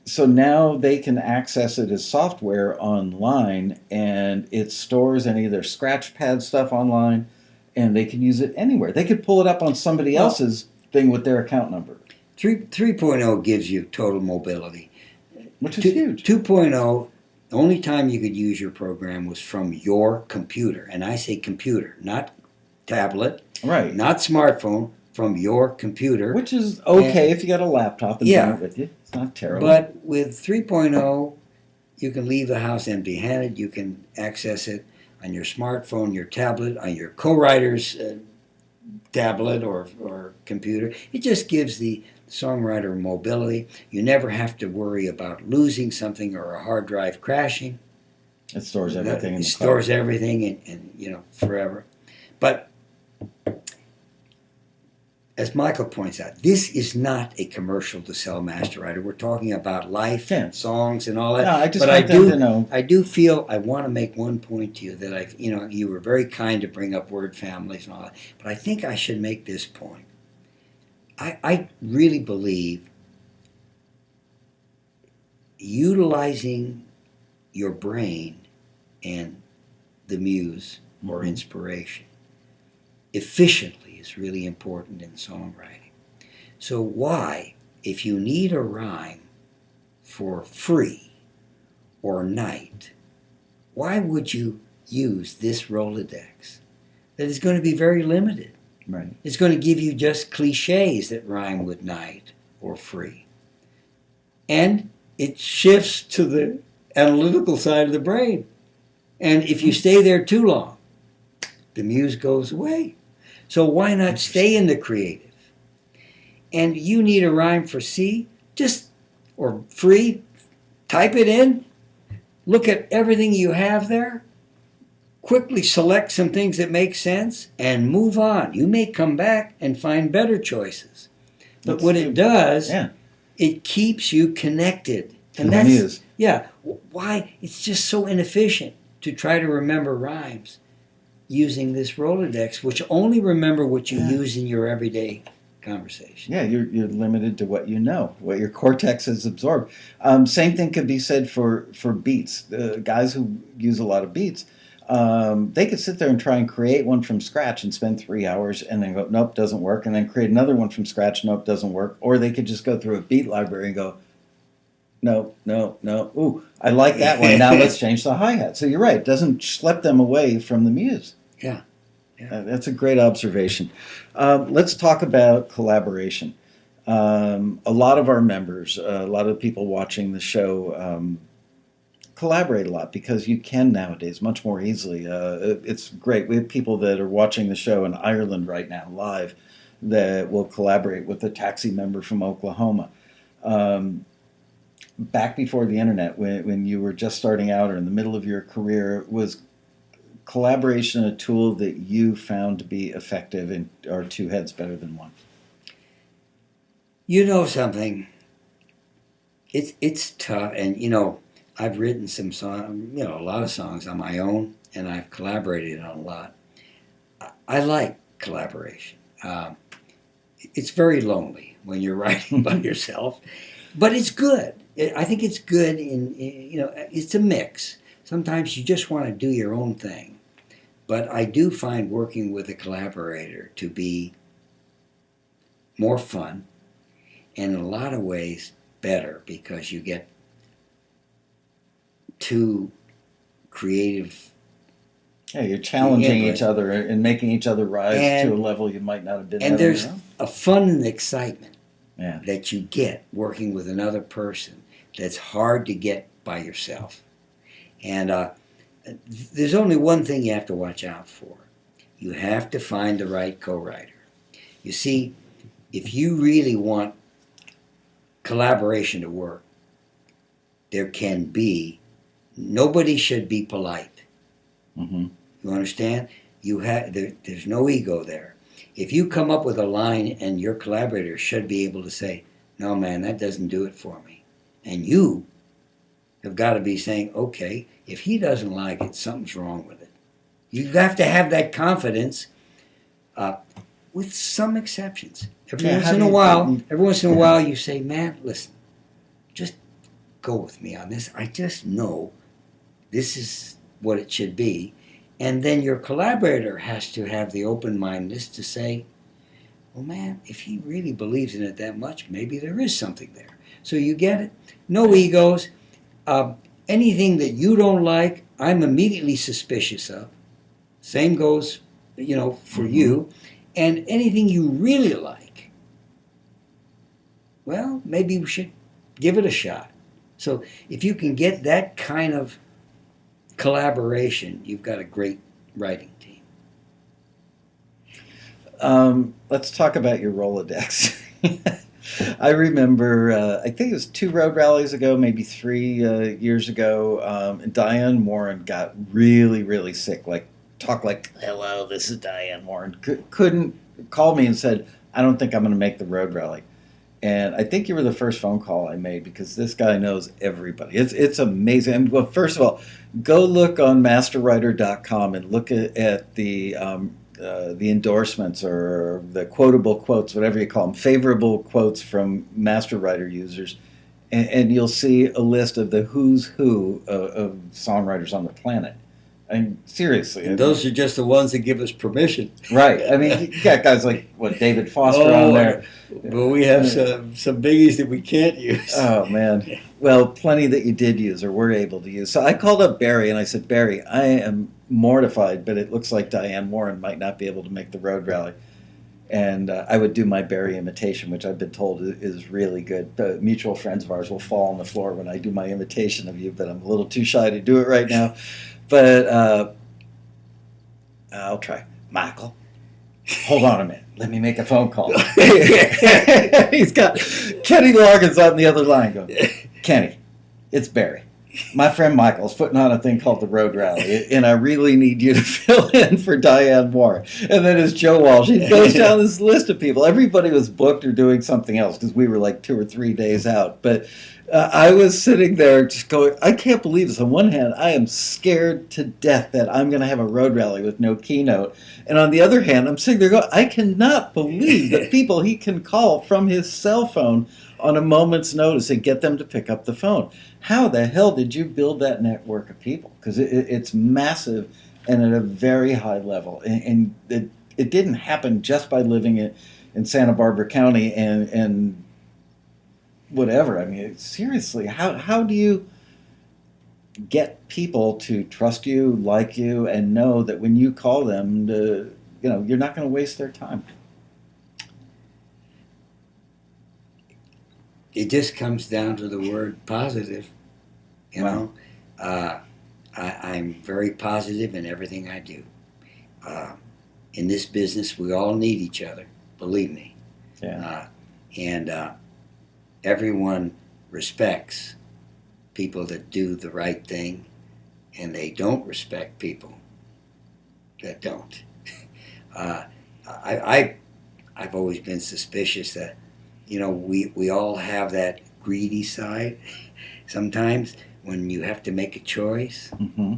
So now they can access it as software online, and it stores any of their Scratchpad stuff online, and they can use it anywhere. They could pull it up on somebody else's thing with their account number. 3.0 gives you total mobility. Which is huge. 2.0, the only time you could use your program was from your computer. And I say computer, not tablet, not smartphone, from your computer. Which is okay if you got a laptop and bring it with you. It's not terrible. But with 3.0, you can leave the house empty-handed. You can access it on your smartphone, your tablet, on your co-writer's tablet or computer. It just gives the songwriter mobility. You never have to worry about losing something or a hard drive crashing. It stores everything in the cloud. It stores everything and forever. But as Michael points out, this is not a commercial to sell Master Writer. We're talking about life and songs and all that. No, I just want them to know. I do feel I want to make one point to you that you were very kind to bring up word families and all that, but I think I should make this point. I really believe utilizing your brain and the muse or inspiration efficiently is really important in songwriting. So why, if you need a rhyme for free or night, why would you use this Rolodex that is going to be very limited? Right. It's going to give you just cliches that rhyme with night or free. And it shifts to the analytical side of the brain. And if you stay there too long, the muse goes away. So why not stay in the creative? And you need a rhyme for C, or free, type it in, look at everything you have there, quickly select some things that make sense, and move on. You may come back and find better choices. But what it does, it keeps you connected. And that's, why it's just so inefficient to try to remember rhymes using this Rolodex, which only remember what you use in your everyday conversation. Yeah, you're limited to what you know, what your cortex has absorbed. Same thing could be said for beats. Guys who use a lot of beats, they could sit there and try and create one from scratch and spend 3 hours and then go, nope, doesn't work, and then create another one from scratch, nope, doesn't work. Or they could just go through a beat library and go, no, no, no. Ooh, I like that one. Now let's change the hi-hat. So you're right. It doesn't schlep them away from the muse. Yeah. That's a great observation. Let's talk about collaboration. A lot of our members, a lot of the people watching the show collaborate a lot because you can nowadays much more easily. It's great. We have people that are watching the show in Ireland right now live that will collaborate with a taxi member from Oklahoma. Back before the internet, when you were just starting out or in the middle of your career, was collaboration a tool that you found to be effective and are two heads better than one? You know something? It's tough, and I've written some songs, a lot of songs on my own, and I've collaborated on a lot. I like collaboration. It's very lonely when you're writing by yourself, but it's good. I think it's good it's a mix. Sometimes you just want to do your own thing. But I do find working with a collaborator to be more fun and in a lot of ways better because you get two creative. Yeah, you're challenging each other and making each other rise to a level you might not have been at. And there's a fun and excitement yeah. that you get working with another person that's hard to get by yourself. And there's only one thing you have to watch out for. You have to find the right co-writer. You see, if you really want collaboration to work, nobody should be polite. Mm-hmm. You understand? There's no ego there. If you come up with a line and your collaborator should be able to say, no man, that doesn't do it for me. And you have got to be saying, okay, if he doesn't like it, something's wrong with it. You have to have that confidence, with some exceptions. Every once in a while, you say, man, listen, just go with me on this. I just know this is what it should be. And then your collaborator has to have the open-mindedness to say, well, man, if he really believes in it that much, maybe there is something there. So you get it? No egos. Anything that you don't like, I'm immediately suspicious of. Same goes, for you. And anything you really like, well, maybe we should give it a shot. So if you can get that kind of collaboration, you've got a great writing team. Let's talk about your Rolodex. I remember, I think it was 2 road rallies ago, maybe 3 years ago, and Diane Warren got really, really sick. Talk like, hello, this is Diane Warren. Couldn't call me and said, I don't think I'm going to make the road rally. And I think you were the first phone call I made because this guy knows everybody. It's amazing. And, well, first of all, go look on masterwriter.com and look at the endorsements or the quotable quotes, whatever you call them, favorable quotes from Master Writer users, and you'll see a list of the who's who of songwriters on the planet. I mean, seriously. And those are just the ones that give us permission. Right. I mean, you got guys like, David Foster on there. But we have some biggies that we can't use. Oh, man. Well, plenty that you did use or were able to use. So I called up Barry and I said, Barry, I am mortified, but it looks like Diane Warren might not be able to make the road rally. And I would do my Barry imitation, which I've been told is really good. Mutual friends of ours will fall on the floor when I do my imitation of you, but I'm a little too shy to do it right now. But I'll try. Michael, hold on a minute. Let me make a phone call. He's got Kenny Loggins on the other line going, Kenny, it's Barry. My friend Michael's putting on a thing called the Road Rally, and I really need you to fill in for Diane Warren. And then it's Joe Walsh. He goes down this list of people. Everybody was booked or doing something else because we were like 2 or 3 days out. But I was sitting there just going, I can't believe this. On one hand, I am scared to death that I'm going to have a road rally with no keynote. And on the other hand, I'm sitting there going, I cannot believe the people he can call from his cell phone on a moment's notice and get them to pick up the phone. How the hell did you build that network of people? Because it's massive and at a very high level. And it didn't happen just by living in Santa Barbara County and whatever. I mean, seriously, how do you get people to trust you, like you, and know that when you call them, you're not going to waste their time? It just comes down to the word positive. You Wow. know, I'm very positive in everything I do. Uh, in this business, we all need each other. Believe me. Yeah. And everyone respects people that do the right thing, and they don't respect people that don't. Uh, I've always been suspicious that, we all have that greedy side sometimes when you have to make a choice, Mm-hmm.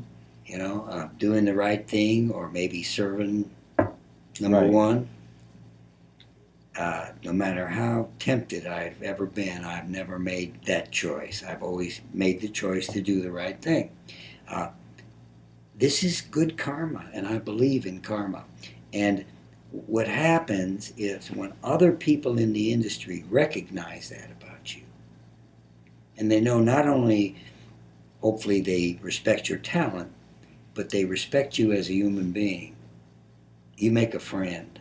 doing the right thing or maybe serving number Right. one. No matter how tempted I've ever been, I've never made that choice. I've always made the choice to do the right thing. Uh, this is good karma, and I believe in karma. And what happens is when other people in the industry recognize that about you, and they know not only, hopefully, they respect your talent, but they respect you as a human being, you make a friend.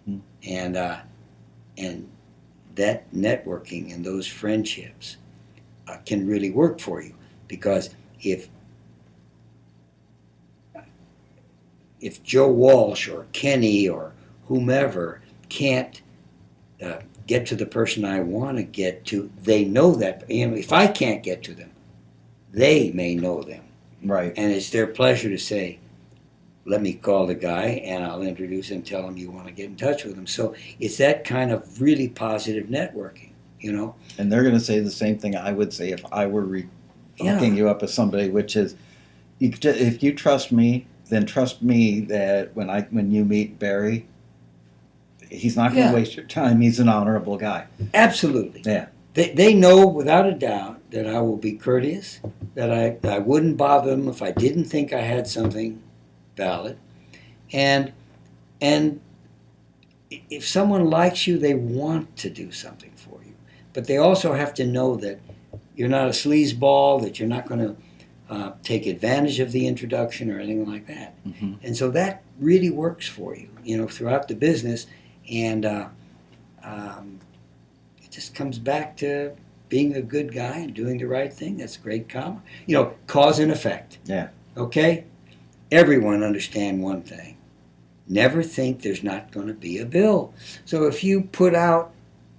Mhm. And that networking and those friendships can really work for you, because if Joe Walsh or Kenny or whomever can't get to the person I want to get to, they know that. If I can't get to them, they may know them, Right. and it's their pleasure to say, "Let me call the guy, and I'll introduce him. Tell him you want to get in touch with him." So it's that kind of really positive networking, you know. And they're going to say the same thing I would say if I were hooking Yeah, you up with somebody, which is, if you trust me, then trust me that when you meet Barry, he's not going to yeah, waste your time. He's an honorable guy. absolutely. Yeah. They know without a doubt that I will be courteous, that I wouldn't bother them if I didn't think I had something valid. And and if someone likes you, they want to do something for you. But they also have to know that you're not a sleazeball, that you're not going to take advantage of the introduction or anything like that. Mm-hmm. And so that really works for you, throughout the business. And um, it just comes back to being a good guy and doing the right thing. That's great karma. Cause and effect. Yeah. Okay? Everyone understand one thing. Never think there's not going to be a bill. So if you put out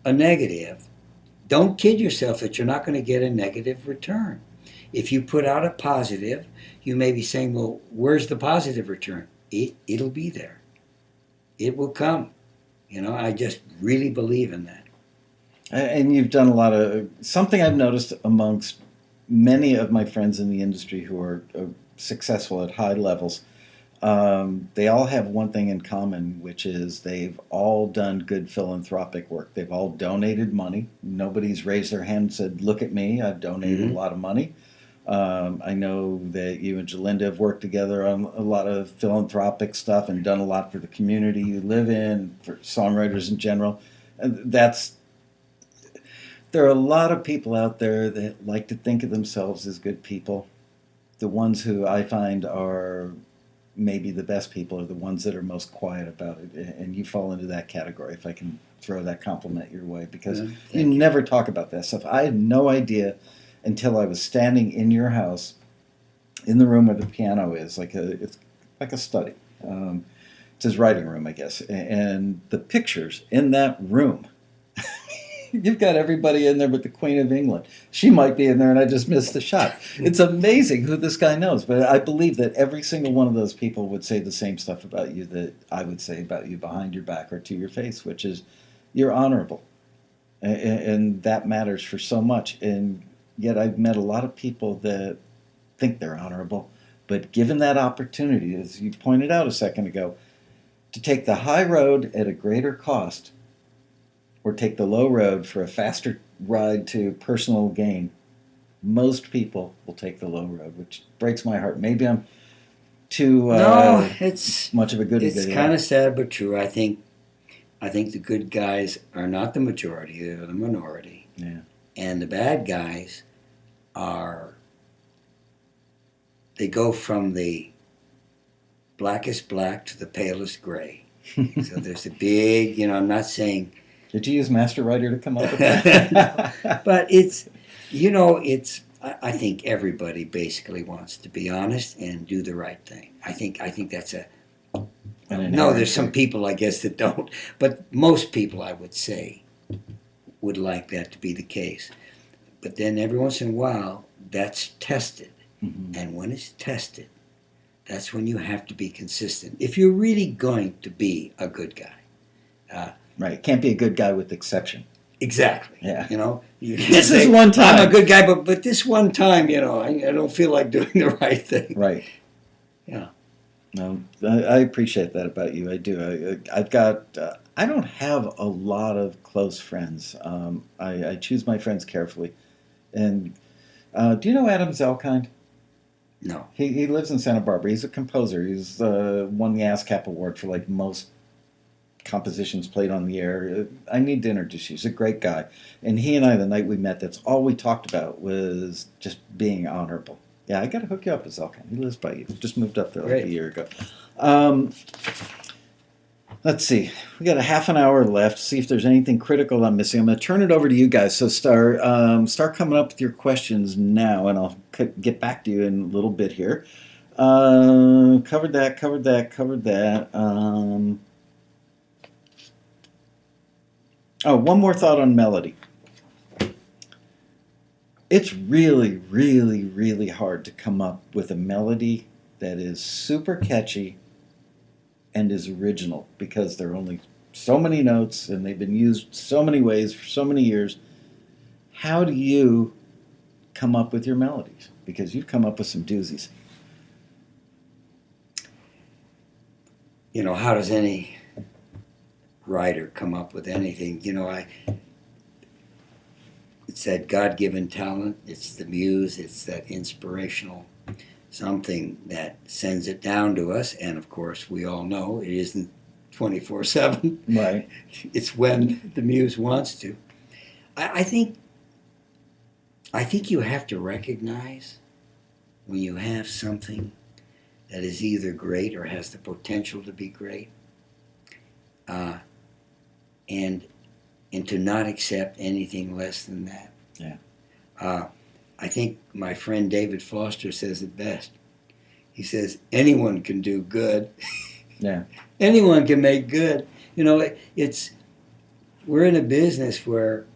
a negative, don't kid yourself that you're not going to get a negative return. If you put out a positive, you may be saying, well, where's the positive return? It'll be there. It will come. I just really believe in that. And you've done a lot of something I've noticed amongst many of my friends in the industry who are successful at high levels. They all have one thing in common, which is they've all done good philanthropic work. They've all donated money. Nobody's raised their hand and said, "Look at me, I've donated a Mm-hmm. lot of money." I know that you and Jalinda have worked together on a lot of philanthropic stuff and done a lot for the community you live in, for songwriters in general. And there are a lot of people out there that like to think of themselves as good people. The ones who I find are maybe the best people are the ones that are most quiet about it, and you fall into that category, if I can throw that compliment your way, because Yeah, you thank you. never talk about that stuff. I had no idea until I was standing in your house in the room where the piano is, it's like a study. It's his writing room, I guess, and the pictures in that room. You've got everybody in there but the Queen of England. She might be in there and I just missed the shot. It's amazing who this guy knows. But I believe that every single one of those people would say the same stuff about you that I would say about you behind your back or to your face, which is you're honorable. And that matters for so much. And yet I've met a lot of people that think they're honorable, but given that opportunity, as you pointed out a second ago, to take the high road at a greater cost or take the low road for a faster ride to personal gain, most people will take the low road, which breaks my heart. Maybe I'm too No, it's much of a goody it's goody. kind of sad but true. I think the good guys are not the majority; they're the minority. Yeah. And the bad guys are they go from the blackest black to the palest gray. So there's a big, I'm not saying. Did you use Master Writer to come up with that? But I think everybody basically wants to be honest and do the right thing. I think that's a. No, there's some people I guess that don't, but most people I would say would like that to be the case. But then every once in a while, that's tested, and when it's tested, that's when you have to be consistent. If you're really going to be a good guy. Right. Can't be a good guy with exception. Exactly. Yeah. You can't This say, is one time. I'm a good guy, but this one time, I don't feel like doing the right thing. Right. Yeah. No, I appreciate that about you. I do. I've got. I don't have a lot of close friends. I choose my friends carefully. And do you know Adam Zelkind? No. He lives in Santa Barbara. He's a composer. He's won the ASCAP award for like most compositions played on the air. I need to introduce you. He's a great guy. And he and I, the night we met, that's all we talked about was just being honorable. Yeah, I got to hook you up with Zelkind. He lives by you. Just moved up there like a year ago. Let's see. We got a half an hour left. See if there's anything critical I'm missing. I'm going to turn it over to you guys. So start coming up with your questions now, and I'll get back to you in a little bit here. Covered that. One more thought on melody. It's really, really, really hard to come up with a melody that is super catchy and is original because there are only so many notes and they've been used so many ways for so many years. How do you come up with your melodies? Because you've come up with some doozies. How does any writer come up with anything? It's that God-given talent. It's the muse. It's that inspirational something that sends it down to us. And of course, we all know it isn't 24/7. Right. It's when the muse wants to. I think you have to recognize when you have something that is either great or has the potential to be great, and to not accept anything less than that. Yeah. I think my friend David Foster says it best. He says, anyone can do good. Yeah. Anyone can make good. We're in a business where,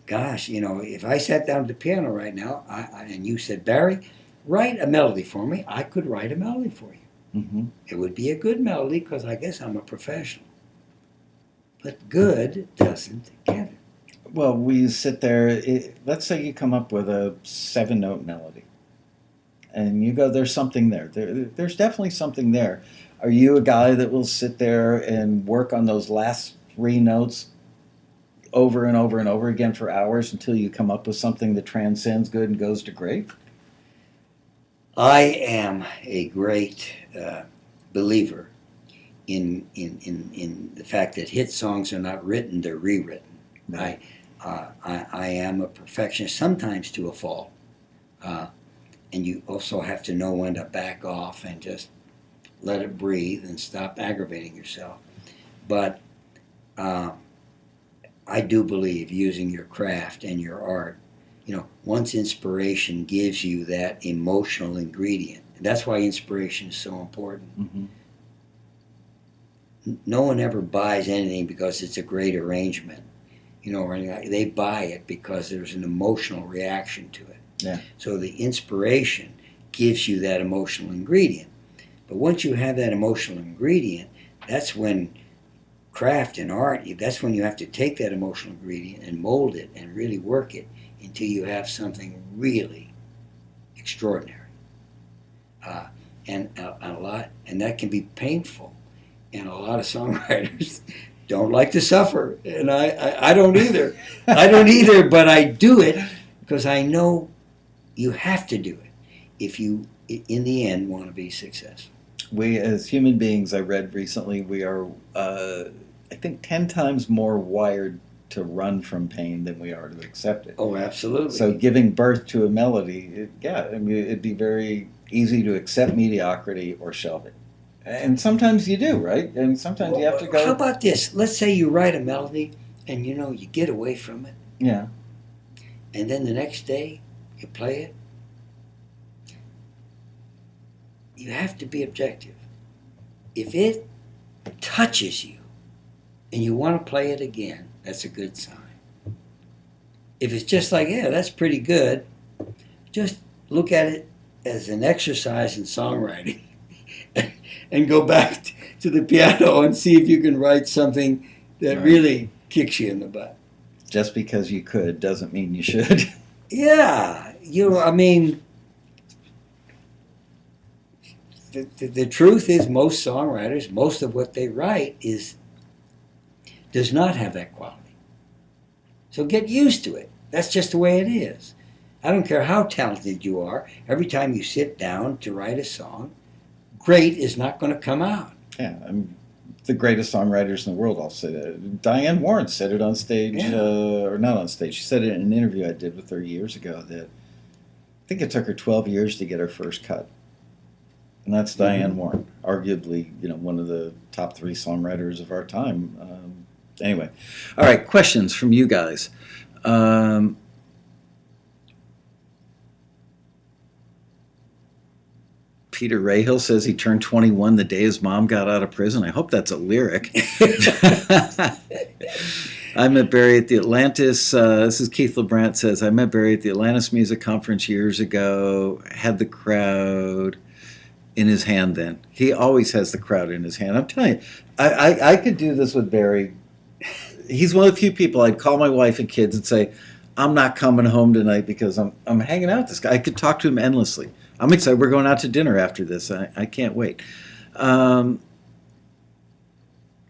gosh, if I sat down at the piano right now and you said, Barry, write a melody for me, I could write a melody for you. Mm-hmm. It would be a good melody because I guess I'm a professional. But good doesn't get it. Well, we sit there. Let's say you come up with a 7-note melody, and you go, "There's something there. There's definitely something there." Are you a guy that will sit there and work on those last 3 notes over and over and over again for hours until you come up with something that transcends good and goes to great? I am a great believer in the fact that hit songs are not written; they're rewritten. Right. I am a perfectionist, sometimes to a fault, and you also have to know when to back off and just let it breathe and stop aggravating yourself. But I do believe using your craft and your art. Once inspiration gives you that emotional ingredient, and that's why inspiration is so important. Mm-hmm. No one ever buys anything because it's a great arrangement. Or they buy it because there's an emotional reaction to it. Yeah. So the inspiration gives you that emotional ingredient. But once you have that emotional ingredient, that's when craft and art, that's when you have to take that emotional ingredient and mold it and really work it until you have something really extraordinary. And that can be painful. And a lot of songwriters don't like to suffer, and I don't either. I don't either, but I do it because I know you have to do it if you, in the end, want to be successful. We, as human beings, I read recently, we are, I think, 10 times more wired to run from pain than we are to accept it. Oh, absolutely. So giving birth to a melody, it'd be very easy to accept mediocrity or shelve it. And sometimes you do, right? And sometimes you have to go. How about this? Let's say you write a melody and you get away from it. Yeah. And then the next day you play it. You have to be objective. If it touches you and you want to play it again, that's a good sign. If it's just like, yeah, that's pretty good, just look at it as an exercise in songwriting and go back to the piano and see if you can write something that really kicks you in the butt. Just because you could doesn't mean you should. Yeah. I mean, the truth is most songwriters, most of what they write does not have that quality. So get used to it. That's just the way it is. I don't care how talented you are. Every time you sit down to write a song, great is not going to come out. Yeah, I'm the greatest songwriters in the world, I'll say that. Diane Warren said it on stage, or not on stage. She said it in an interview I did with her years ago that I think it took her 12 years to get her first cut. And that's Diane Warren, arguably, one of the top 3 songwriters of our time. Anyway, all right, questions from you guys. Peter Rahill says he turned 21 the day his mom got out of prison. I hope that's a lyric. I met Barry at the Atlantis. This is Keith LeBrant says, I met Barry at the Atlantis Music Conference years ago. Had the crowd in his hand then. He always has the crowd in his hand. I'm telling you, I could do this with Barry. He's one of the few people I'd call my wife and kids and say, I'm not coming home tonight because I'm hanging out with this guy. I could talk to him endlessly. I'm excited. We're going out to dinner after this. I can't wait.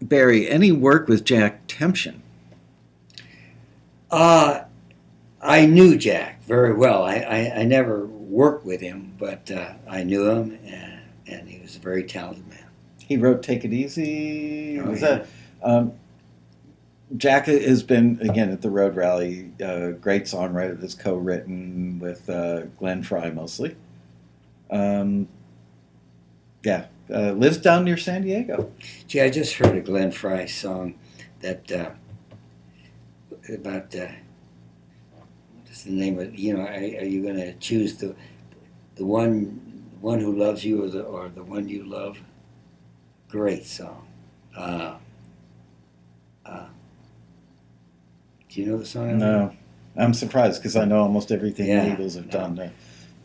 Barry, any work with Jack Tempchin? I knew Jack very well. I never worked with him, but I knew him, and he was a very talented man. He wrote Take It Easy. Oh, Jack has been, again, at the Road Rally, a great songwriter that's co-written with Glenn Frey mostly. Lives down near San Diego. Gee, I just heard a Glenn Frey song that about what's the name of it? Are you going to choose the one who loves you or the one you love? Great song. Do you know the song? No, I'm surprised because I know almost everything the Eagles have done.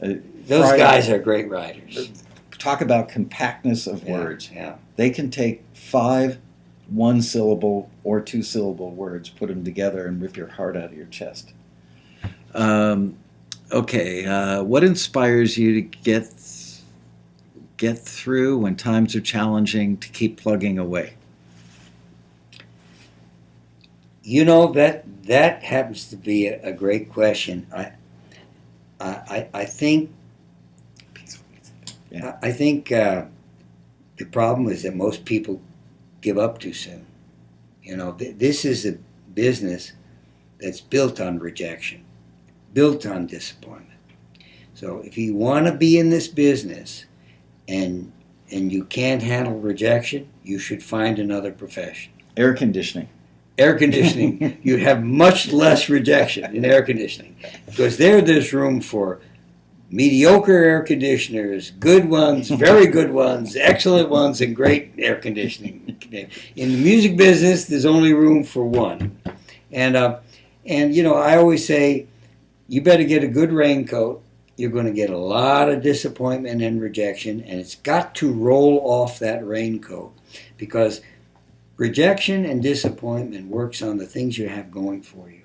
Those guys are great writers. Talk about compactness of words. Yeah. They can take 5 one-syllable or 2-syllable words, put them together, and rip your heart out of your chest. What inspires you to get through when times are challenging, to keep plugging away? That happens to be a great question. I think the problem is that most people give up too soon. This is a business that's built on rejection, built on disappointment. So if you want to be in this business and you can't handle rejection, you should find another profession. Air conditioning. Air conditioning, you have much less rejection in air conditioning because there's room for mediocre air conditioners, good ones, very good ones, excellent ones, and great air conditioning. In the music business, there's only room for one. And I always say, you better get a good raincoat. You're going to get a lot of disappointment and rejection, and it's got to roll off that raincoat because rejection and disappointment works on the things you have going for you,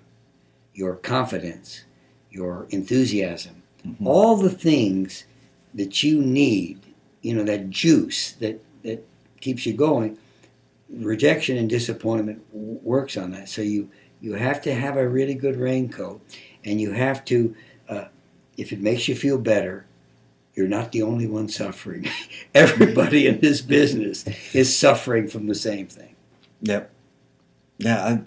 your confidence, your enthusiasm, Mhm. all the things that you need, that juice that keeps you going. Rejection and disappointment works on that. So you have to have a really good raincoat, and you have to, if it makes you feel better, you're not the only one suffering. Everybody in this business is suffering from the same thing. Yep. Yeah,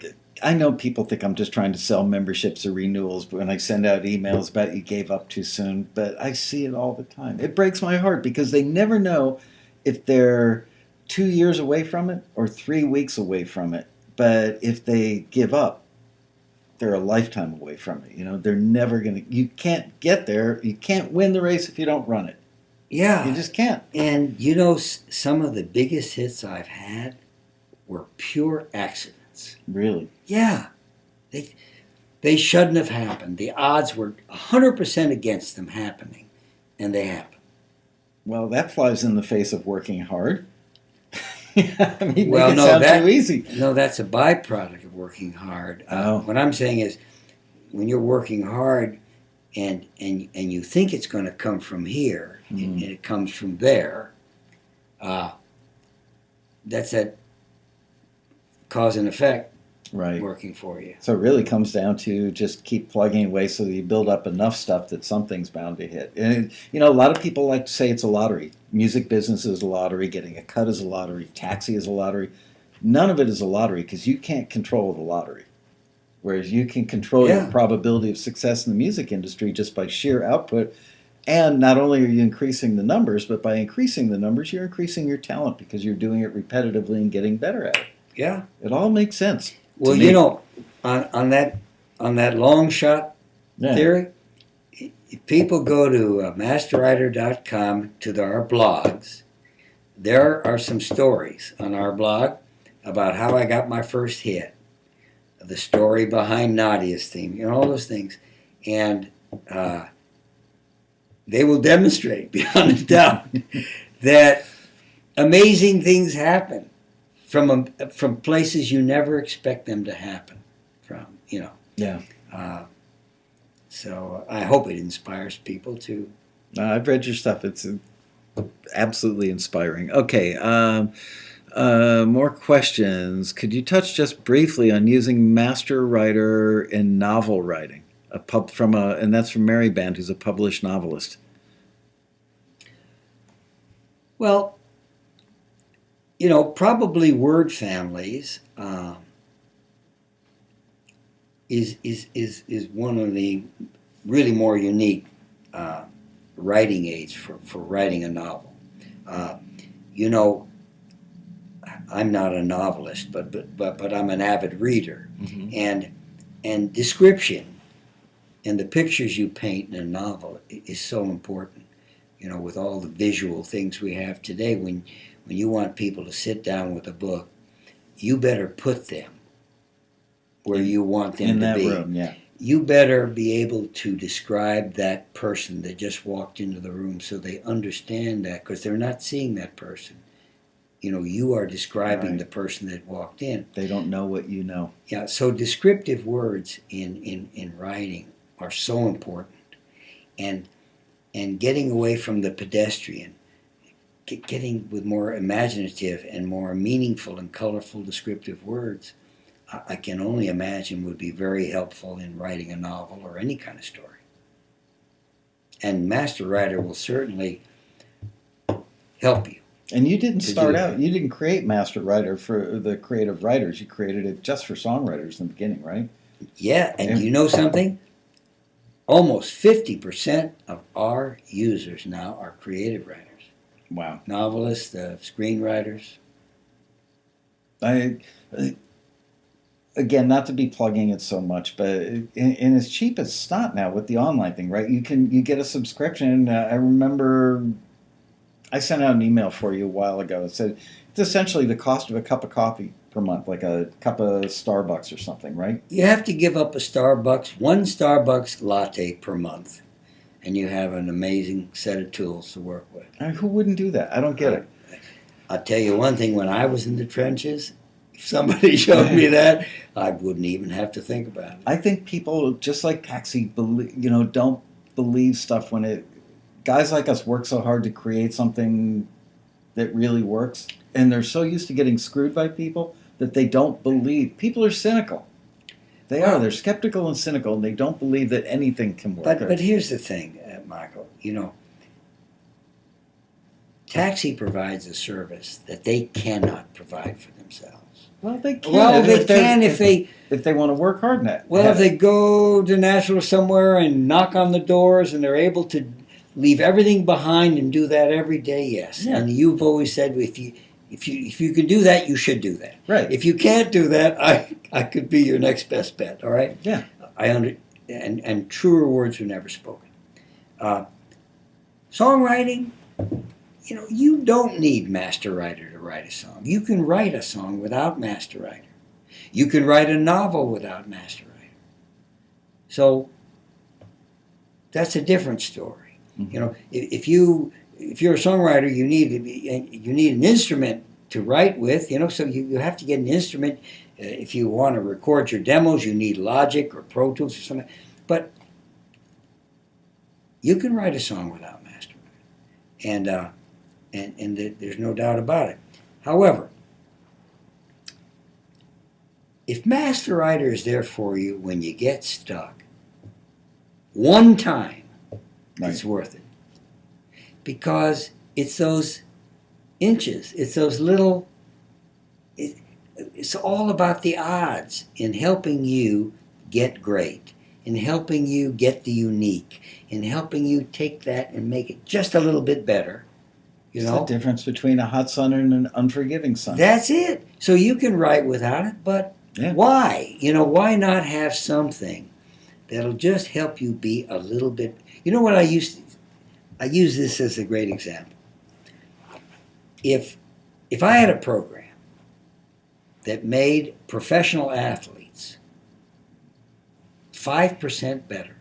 I know people think I'm just trying to sell memberships or renewals when I send out emails about you gave up too soon, but I see it all the time. It breaks my heart because they never know if they're 2 years away from it or 3 weeks away from it. But if they give up, they're a lifetime away from it. They're never going to, you can't get there. You can't win the race if you don't run it. You Yeah, just can't. and some of the biggest hits I've had were pure accidents. Really. Yeah, they shouldn't have happened. The odds were 100% against them happening, and they happened. Well, that flies in the face of working hard. I mean, Well, make it no, sound too easy. that's a byproduct of working hard. Oh. What I'm saying is, when you're working hard, and you think it's going to come from here, and it comes from there, that's that cause and effect Right. working for you. So it really comes down to just keep plugging away so that you build up enough stuff that something's bound to hit. And a lot of people like to say it's a lottery. Music business is a lottery. Getting a cut is a lottery. Taxi is a lottery. None of it is a lottery because you can't control the lottery. Whereas you can control your probability of success in the music industry just by sheer output. And not only are you increasing the numbers, but by increasing the numbers, you're increasing your talent because you're doing it repetitively and getting better at it. Yeah. It all makes sense. Well, on that long shot theory, if people go to masterwriter.com to our blogs, there are some stories on our blog about how I got my first hit, the story behind Nadia's theme, all those things. And they will demonstrate beyond a doubt that amazing things happen from places you never expect them to happen from. Yeah. So I hope it inspires people to. I've read your stuff. It's absolutely inspiring. Okay. More questions. Could you touch just briefly on using master writer in novel writing? And that's from Mary Band, who's a published novelist. Well, probably word families is one of the really more unique writing aids for writing a novel. I'm not a novelist, but I'm an avid reader, and description and the pictures you paint in a novel is so important. With all the visual things we have today, when you want people to sit down with a book, you better put them where you want them in to that be. room. Yeah. You better be able to describe that person that just walked into the room so they understand that, because they're not seeing that person. You are describing the person that walked in. They don't know what you know. Yeah, so descriptive words in writing are so important. And getting away from the pedestrian, getting with more imaginative and more meaningful and colorful descriptive words, I can only imagine would be very helpful in writing a novel or any kind of story. And Master Writer will certainly help you. And you didn't start out, you didn't create Master Writer for the creative writers. You created it just for songwriters in the beginning, right? Yeah, and you know something? Almost 50% of our users now are creative writers. Wow. Novelists, screenwriters. Again, not to be plugging it so much, but and it's cheap as snot now with the online thing, right? You get a subscription. I remember I sent out an email for you a while ago. It said it's essentially the cost of a cup of coffee per month, like a cup of Starbucks or something, right? You have to give up one Starbucks latte per month, and you have an amazing set of tools to work with. Who wouldn't do that? I don't get it. I'll tell you one thing, when I was in the trenches, If somebody showed me that, I wouldn't even have to think about it. I think people, just like Taxi, don't believe stuff when it. Guys like us work so hard to create something that really works, and they're so used to getting screwed by people that they don't believe. People are cynical. They are. They're skeptical and cynical, and they don't believe that anything can work. But here's the thing, Michael. Taxi provides a service that they cannot provide for themselves. Well, they can. Well, they can if they want to work hard at it. Well, if they go to Nashville somewhere and knock on the doors and they're able to leave everything behind and do that every day, yes. Yeah. And you've always said if you can do that, you should do that. Right. If you can't do that, I could be your next best bet. All right. Yeah. And truer words were never spoken. Songwriting. You don't need master writer to write a song. You can write a song without master writer. You can write a novel without master writer. So that's a different story. Mm-hmm. If you're a songwriter, you need an instrument to write with. So you have to get an instrument. If you want to record your demos, you need Logic or Pro Tools or something. But you can write a song without master writer. And there's no doubt about it. However, if master writer is there for you when you get stuck, one time, right, it's worth it. Because it's those inches, it's those little, it's all about the odds in helping you get great, in helping you get the unique, in helping you take that and make it just a little bit better. It's the difference between a hot sun and an unforgiving sun. That's it. So you can write without it, but why? Why not have something that'll just help you be a little bit. What I use this as a great example. If I had a program that made professional athletes 5% better,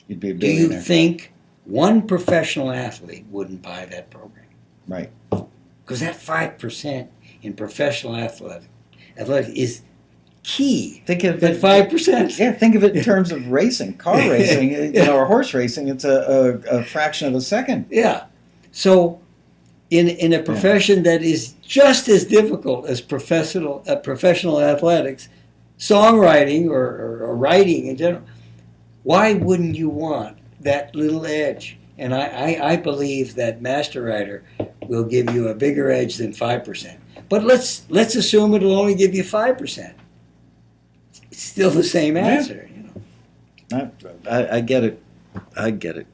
you'd be a do billionaire. you think one professional athlete wouldn't buy that program? Right. Because that 5% in professional athletics is key. Think of that 5%. Yeah, think of it in terms of racing, car racing, or horse racing. It's a fraction of a second. Yeah. So, in a profession that is just as difficult as professional athletics, songwriting or writing in general, why wouldn't you want that little edge? And I believe that master writer will give you a bigger edge than 5%. But let's assume it'll only give you 5%. It's still the same answer. I get it. I get it.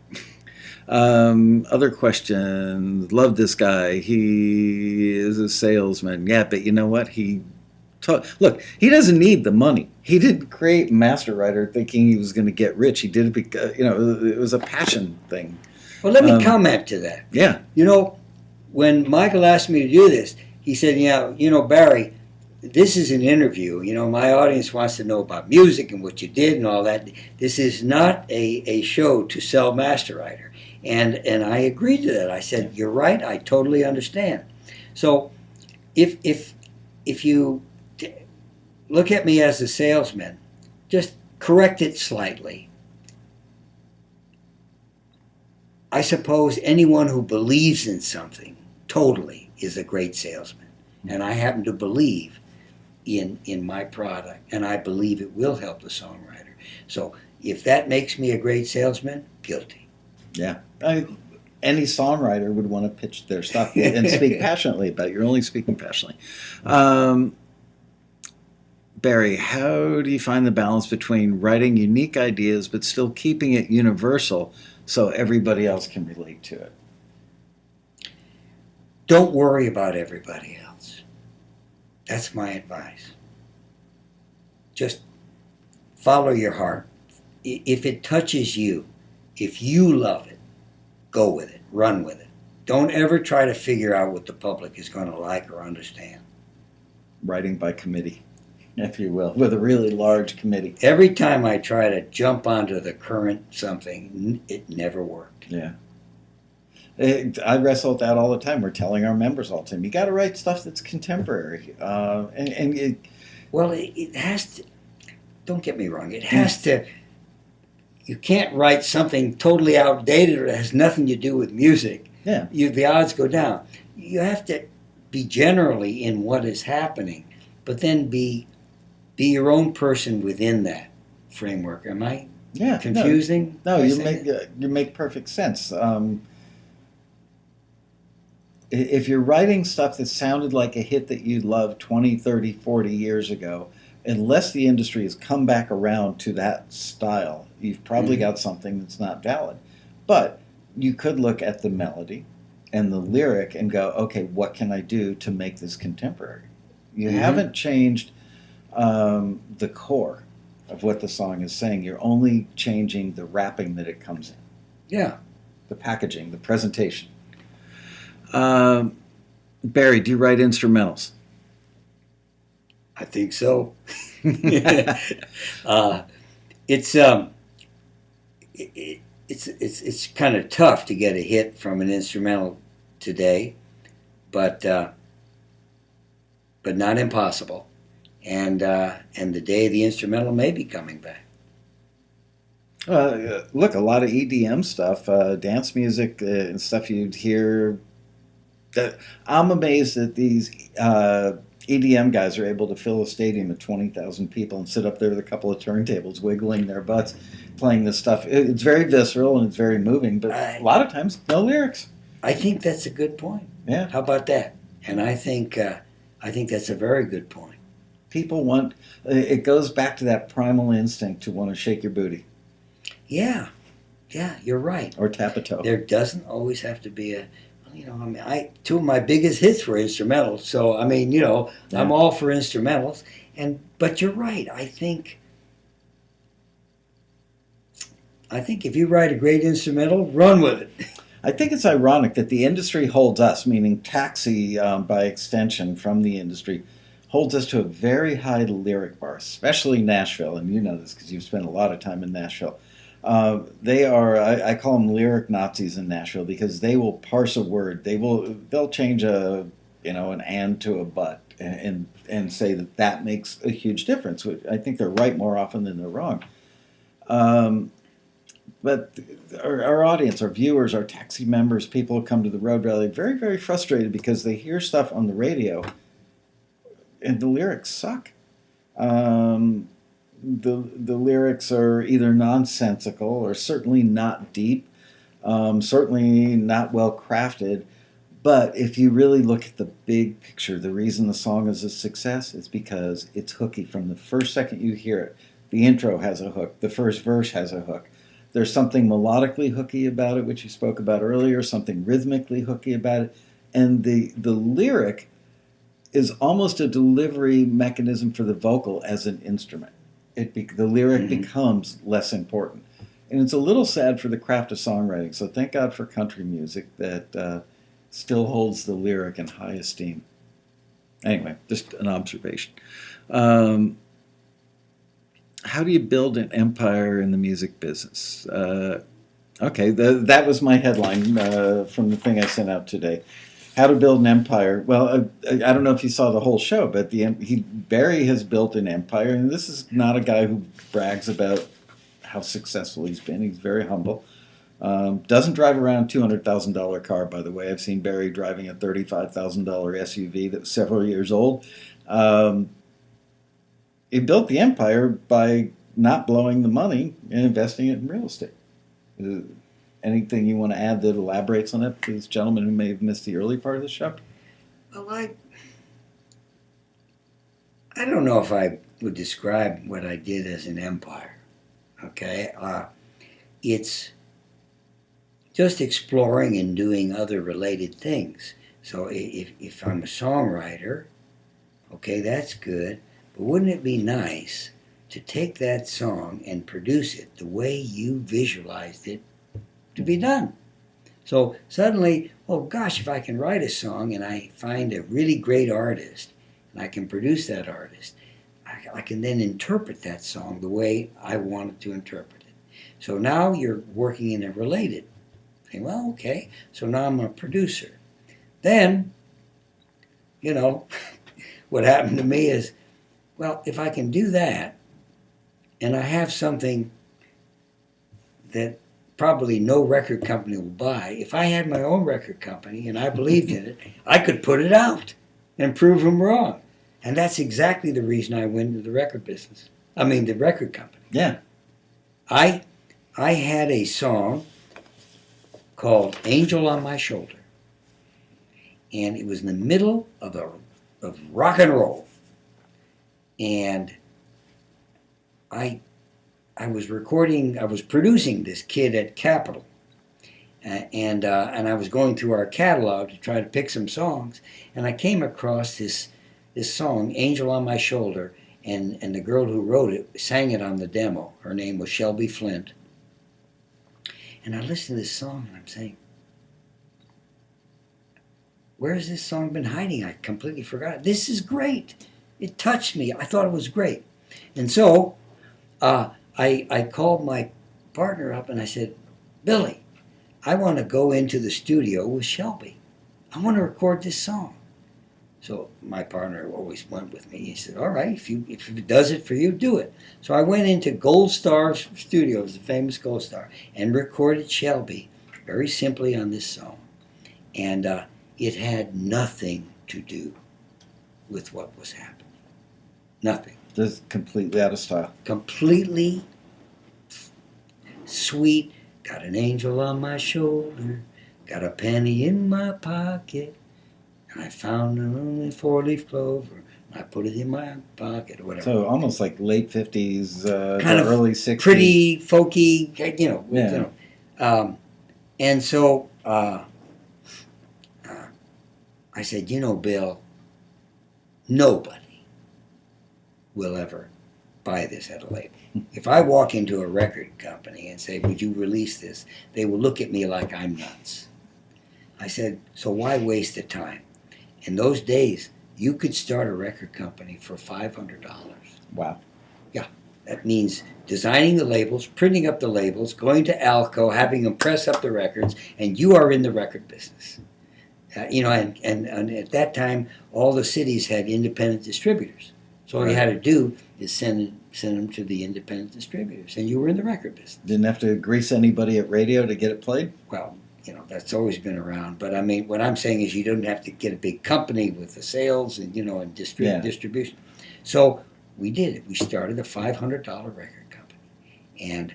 Other questions. Love this guy. He is a salesman. Yeah, but you know what? Look, he doesn't need the money. He didn't create Master Writer thinking he was going to get rich. He did it because, it was a passion thing. Well, let me comment to that. Yeah. When Michael asked me to do this, he said, Barry, this is an interview. My audience wants to know about music and what you did and all that. This is not a show to sell Master Writer. And I agreed to that. I said, you're right. I totally understand. So if you look at me as a salesman, just correct it slightly. I suppose anyone who believes in something totally is a great salesman. And I happen to believe in my product, and I believe it will help the songwriter. So if that makes me a great salesman, guilty. Yeah. Any songwriter would want to pitch their stuff and speak passionately about it. You're only speaking passionately. Barry, how do you find the balance between writing unique ideas but still keeping it universal so everybody else can relate to it? Don't worry about everybody else. That's my advice. Just follow your heart. If it touches you, if you love it, go with it, run with it. Don't ever try to figure out what the public is going to like or understand. Writing by committee, if you will, with a really large committee. Every time I try to jump onto the current something, it never worked. Yeah. I wrestle with that all the time. We're telling our members all the time, you got to write stuff that's contemporary. Well, it has to. Don't get me wrong. It has to. You can't write something totally outdated or that has nothing to do with music. Yeah. The odds go down. You have to be generally in what is happening, but then be your own person within that framework. Am I Yeah. confusing? No, you make perfect sense. If you're writing stuff that sounded like a hit that you loved 20, 30, 40 years ago, unless the industry has come back around to that style, you've probably got something that's not valid. But you could look at the melody and the lyric and go, okay, what can I do to make this contemporary? You haven't changed the core of what the song is saying. You're only changing the wrapping that it comes in. Yeah. The packaging, the presentation. Barry, do you write instrumentals? I think so. It's it's kind of tough to get a hit from an instrumental today, but not impossible. And the day the instrumental may be coming back. Look, a lot of EDM stuff, dance music, and stuff you'd hear. I'm amazed that these EDM guys are able to fill a stadium of 20,000 people and sit up there with a couple of turntables, wiggling their butts, playing this stuff. It's very visceral and it's very moving, but a lot of times, no lyrics. I think that's a good point. Yeah. How about that? And I think that's a very good point. People want. It goes back to that primal instinct to want to shake your booty. Yeah, you're right. Or tap a toe. There doesn't always have to be a. Two of my biggest hits were instrumentals. So I'm all for instrumentals. But you're right. I think if you write a great instrumental, run with it. I think it's ironic that the industry holds us, meaning Taxi by extension from the industry, holds us to a very high lyric bar, especially Nashville, and you know this because you've spent a lot of time in Nashville. They are, I call them lyric Nazis in Nashville because they will parse a word. They'll change an and to a but and say that makes a huge difference. I think they're right more often than they're wrong. But our audience, our viewers, our Taxi members, people who come to the road rally, very, very frustrated because they hear stuff on the radio and the lyrics suck. The lyrics are either nonsensical or certainly not deep, certainly not well crafted. But if you really look at the big picture, the reason the song is a success is because it's hooky from the first second you hear it. The intro has a hook. The first verse has a hook. There's something melodically hooky about it, which you spoke about earlier, something rhythmically hooky about it. And the lyric is almost a delivery mechanism for the vocal as an instrument. The lyric becomes less important. And it's a little sad for the craft of songwriting. So thank God for country music that still holds the lyric in high esteem. Anyway, just an observation. How do you build an empire in the music business? Okay, that was my headline from the thing I sent out today. How to build an empire. Well, I don't know if you saw the whole show, but Barry has built an empire, and this is not a guy who brags about how successful he's been. He's very humble. Doesn't drive around a $200,000 car, by the way. I've seen Barry driving a $35,000 SUV that was several years old. He built the empire by not blowing the money and investing it in real estate. Anything you want to add that elaborates on it, these gentlemen who may have missed the early part of the show? Well, I don't know if I would describe what I did as an empire. Okay? It's just exploring and doing other related things. So if I'm a songwriter, okay, that's good. But wouldn't it be nice to take that song and produce it the way you visualized it to be done? So suddenly, oh gosh, if I can write a song and I find a really great artist and I can produce that artist, I can then interpret that song the way I wanted to interpret it. So now you're working in a related Okay, well, okay. So now I'm a producer. Then, you know, what happened to me is, well, if I can do that, and I have something that probably no record company will buy, if I had my own record company and I believed in it, I could put it out and prove them wrong. And that's exactly the reason I went into the record business. I mean, the record company. Yeah. I had a song called "Angel on My Shoulder," and it was in the middle of rock and roll, and I was recording, I was producing this kid at Capitol, and I was going through our catalog to try to pick some songs, and I came across this song, "Angel on My Shoulder," and the girl who wrote it sang it on the demo. Her name was Shelby Flint. And I listened to this song and I'm saying, where has this song been hiding? I completely forgot. This is great. It touched me. I thought it was great. And so I called my partner up and I said, Billy, I want to go into the studio with Shelby. I want to record this song. So my partner always went with me. He said, all right, if it does it for you, do it. So I went into Gold Star Studios, the famous Gold Star, and recorded Shelby very simply on this song. And it had nothing to do with what was happening. Nothing. Just completely out of style. Completely sweet. Got an angel on my shoulder. Got a penny in my pocket. I found an only 4-leaf clover. I put it in my pocket or whatever. So almost like late 50s, kind of early 60s. Pretty folky, Yeah. And so I said, Bill, nobody will ever buy this at a label. If I walk into a record company and say, would you release this? They will look at me like I'm nuts. I said, so why waste the time? In those days, you could start a record company for $500. Wow. Yeah. That means designing the labels, printing up the labels, going to Alco, having them press up the records, and you are in the record business. And at that time, all the cities had independent distributors. So all you had to do is send them to the independent distributors, and you were in the record business. Didn't have to grease anybody at radio to get it played? Well, that's always been around. But I mean, what I'm saying is you don't have to get a big company with the sales and, and distribution. So we did it. We started a $500 record company. And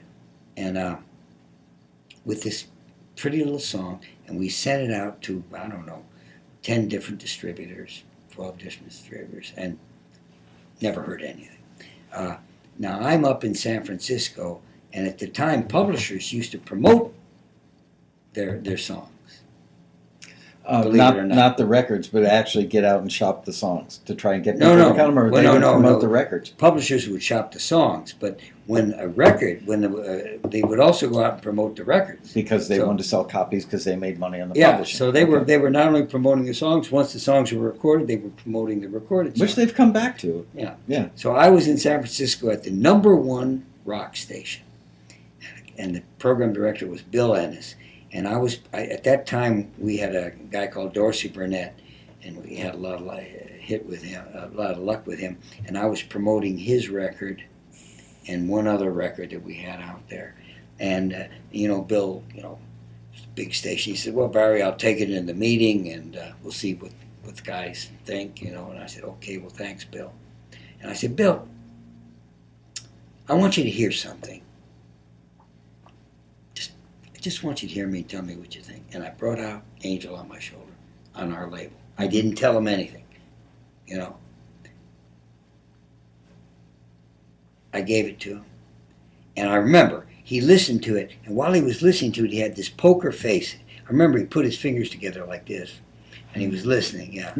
with this pretty little song, and we sent it out to, 10 different distributors, 12 different distributors, and never heard anything. Now, I'm up in San Francisco, and at the time, publishers used to promote their songs. Not the records, but actually get out and shop the songs to try and get people No. to come, or Well, they would no. promote the records. Publishers would shop the songs, but when they would also go out and promote the records. Because they wanted to sell copies because they made money on the Yeah, publishing. so they were not only promoting the songs, once the songs were recorded, they were promoting the recorded songs. Which they've come back to. Yeah. So I was in San Francisco at the #1 rock station, and the program director was Bill Ennis. And at that time, we had a guy called Dorsey Burnett, and we had a lot of luck with him. And I was promoting his record and one other record that we had out there. And, Bill, big station, he said, well, Barry, I'll take it in the meeting, and we'll see what the guys think, And I said, okay, well, thanks, Bill. And I said, Bill, I want you to hear something. I just want you to hear me and tell me what you think. And I brought out Angel on My Shoulder on our label. I didn't tell him anything, I gave it to him. And I remember he listened to it, and while he was listening to it, he had this poker face. I remember he put his fingers together like this, and he was listening, yeah.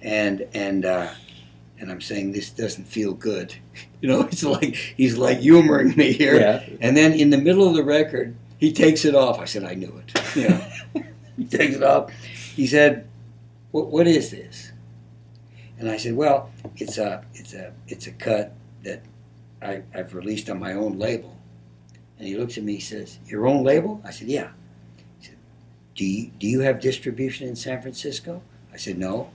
and I'm saying, this doesn't feel good. It's like he's like humoring me here. Yeah. And then in the middle of the record, he takes it off. I said, I knew it. He takes it off. He said, what is this? And I said, well, it's a cut that I've released on my own label. And he looks at me, he says, your own label? I said, yeah. He said, do you have distribution in San Francisco? I said, no.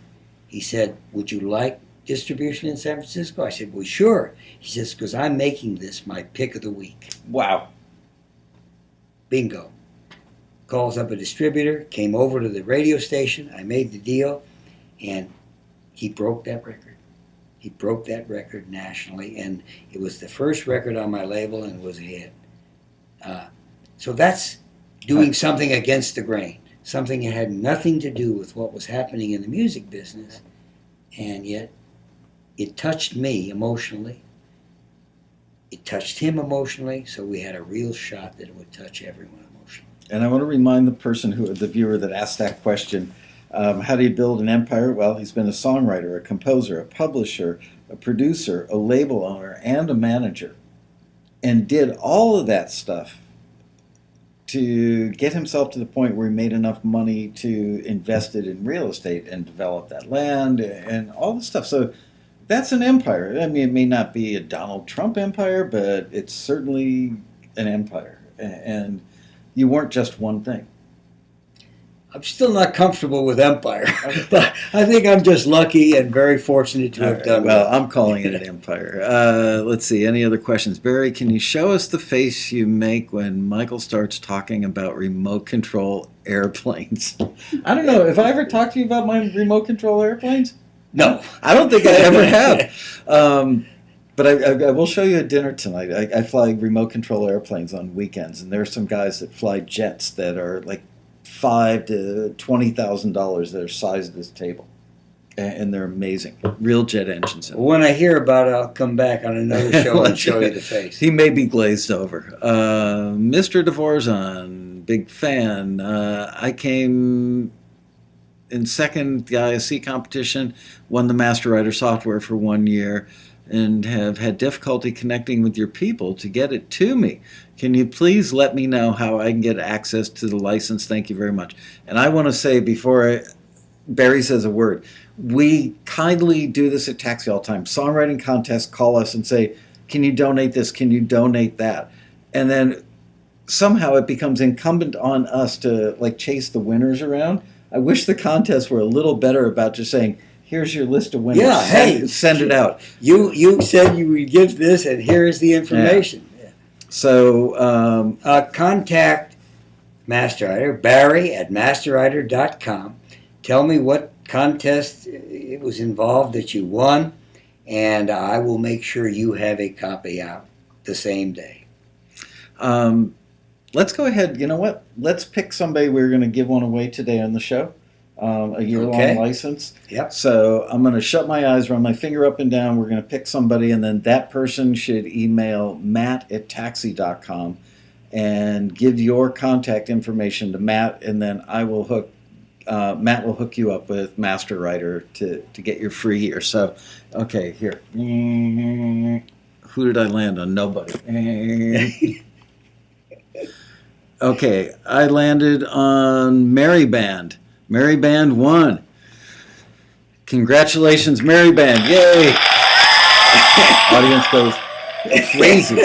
He said, would you like distribution in San Francisco? I said, well, sure. He says, because I'm making this my pick of the week. Wow. Bingo. Calls up a distributor, came over to the radio station. I made the deal, and he broke that record. He broke that record nationally, and it was the first record on my label, and it was a hit. So that's doing something against the grain, something that had nothing to do with what was happening in the music business, and yet it touched me emotionally. It touched him emotionally, so we had a real shot that it would touch everyone emotionally. And I want to remind the viewer that asked that question, how do you build an empire? Well, he's been a songwriter, a composer, a publisher, a producer, a label owner, and a manager, and did all of that stuff to get himself to the point where he made enough money to invest it in real estate and develop that land and all this stuff. So that's an empire. I mean, it may not be a Donald Trump empire, but it's certainly an empire. And you weren't just one thing. I'm still not comfortable with empire, but I think I'm just lucky and very fortunate to have done well. that. I'm calling it an empire. Let's see. Any other questions? Barry, can you show us the face you make when Michael starts talking about remote control airplanes? I don't know. Have I ever talked to you about my remote control airplanes? No. I don't think I ever have. But I will show you at dinner tonight. I fly remote control airplanes on weekends, and there are some guys that fly jets that are like $5,000 to $20,000 that are sized this table, and they're amazing. Real jet engines. When I hear about it, I'll come back on another show and show you the face. He may be glazed over. Mr. DeVorzon, big fan. I came in second the ISC competition, won the Master Writer software for 1 year, and have had difficulty connecting with your people to get it to me. Can you please let me know how I can get access to the license? Thank you very much. And I want to say before Barry says a word, we kindly do this at Taxi all the time. Songwriting contests call us and say, can you donate this? Can you donate that? And then somehow it becomes incumbent on us to like chase the winners around. I wish the contests were a little better about just saying, here's your list of winners. Yeah, hey, send it out. You said you would give this, and here is the information. Yeah. So contact Masterwriter, Barry at masterwriter.com. Tell me what contest it was involved that you won, and I will make sure you have a copy out the same day. Let's go ahead. You know what? Let's pick somebody. We're going to give one away today on the show. A year-long license. Yep. So I'm going to shut my eyes, run my finger up and down. We're going to pick somebody, and then that person should email matt@taxi.com and give your contact information to Matt, and then I will Matt will hook you up with Master Writer to get your free year. So, okay, here. Who did I land on? Nobody. Okay, I landed on Mary Band. Mary Band won. Congratulations, Mary Band. Yay. Audience goes crazy.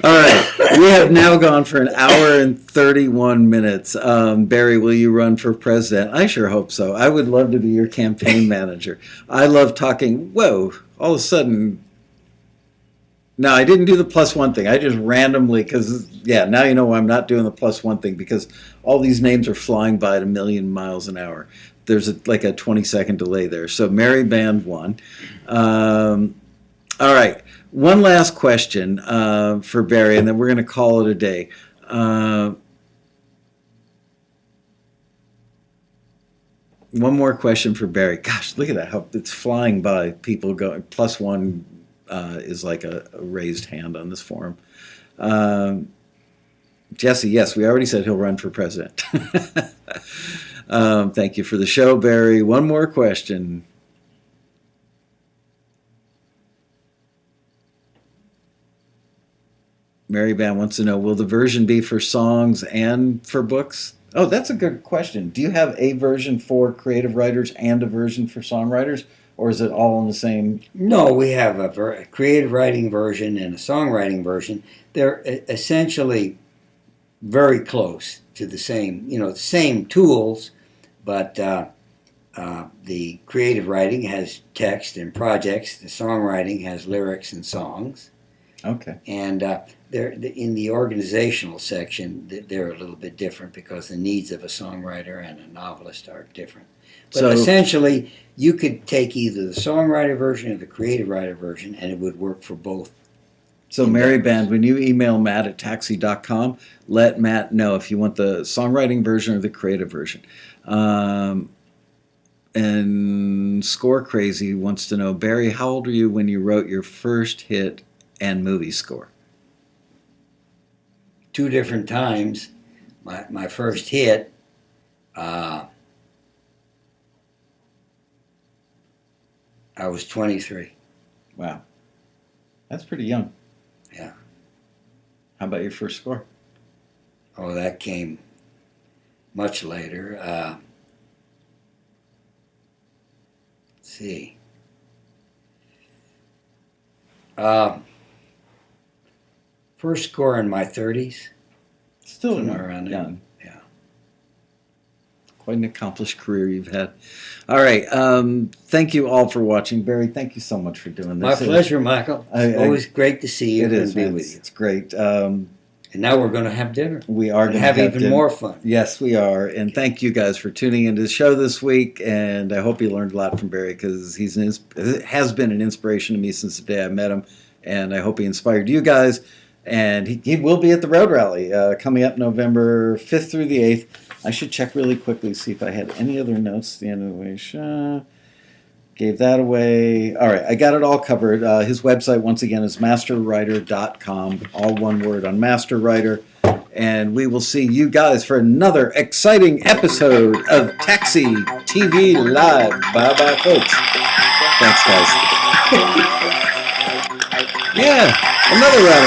All right. We have now gone for an hour and 31 minutes. Barry, will you run for president? I sure hope so. I would love to be your campaign manager. I love talking. Whoa, all of a sudden. No, I didn't do the +1 thing. I just randomly, because, now you know why I'm not doing the +1 thing, because all these names are flying by at 1,000,000 miles an hour. There's like a 20-second delay there. So Mary Band won. All right. One last question for Barry, and then we're going to call it a day. One more question for Barry. Gosh, look at that. How it's flying by. People going +1 is like a raised hand on this forum. Jesse, yes, we already said he'll run for president. Thank you for the show, Barry. One more question. Mary Van wants to know, will the version be for songs and for books? Oh, that's a good question. Do you have a version for creative writers and a version for songwriters? Or is it all in the same? No, we have a creative writing version and a songwriting version. They're essentially very close to the same, the same tools, but the creative writing has text and projects. The songwriting has lyrics and songs. Okay. And they're in the organizational section. They're a little bit different because the needs of a songwriter and a novelist are different. But So essentially, you could take either the songwriter version or the creative writer version, and it would work for both. So, Mary Band, when you email Matt at taxi.com, let Matt know if you want the songwriting version or the creative version. And Score Crazy wants to know, Barry, how old were you when you wrote your first hit and movie score? 2 different times. My first hit, I was 23. Wow. That's pretty young. Yeah. How about your first score? Oh, that came much later. Let's see. First score in my 30s. Still Somewhere around there. young. Yeah. Quite an accomplished career you've had. All right. Thank you all for watching. Barry, thank you so much for doing My this. pleasure, Michael. It's always great to see you It is, and be man. with you. It's great. And now we're going to have dinner. We are going to have even dinner. more fun. Yes, we are. And thank you guys for tuning into the show this week. And I hope you learned a lot from Barry because has been an inspiration to me since the day I met him. And I hope he inspired you guys. And he will be at the Road Rally coming up November 5th through the 8th. I should check really quickly, see if I had any other notes at the end of the way. Gave that away. All right, I got it all covered. His website, once again, is masterwriter.com. All one word on Master Writer. And we will see you guys for another exciting episode of Taxi TV Live. Bye-bye, folks. Thanks, guys. Yeah, another round.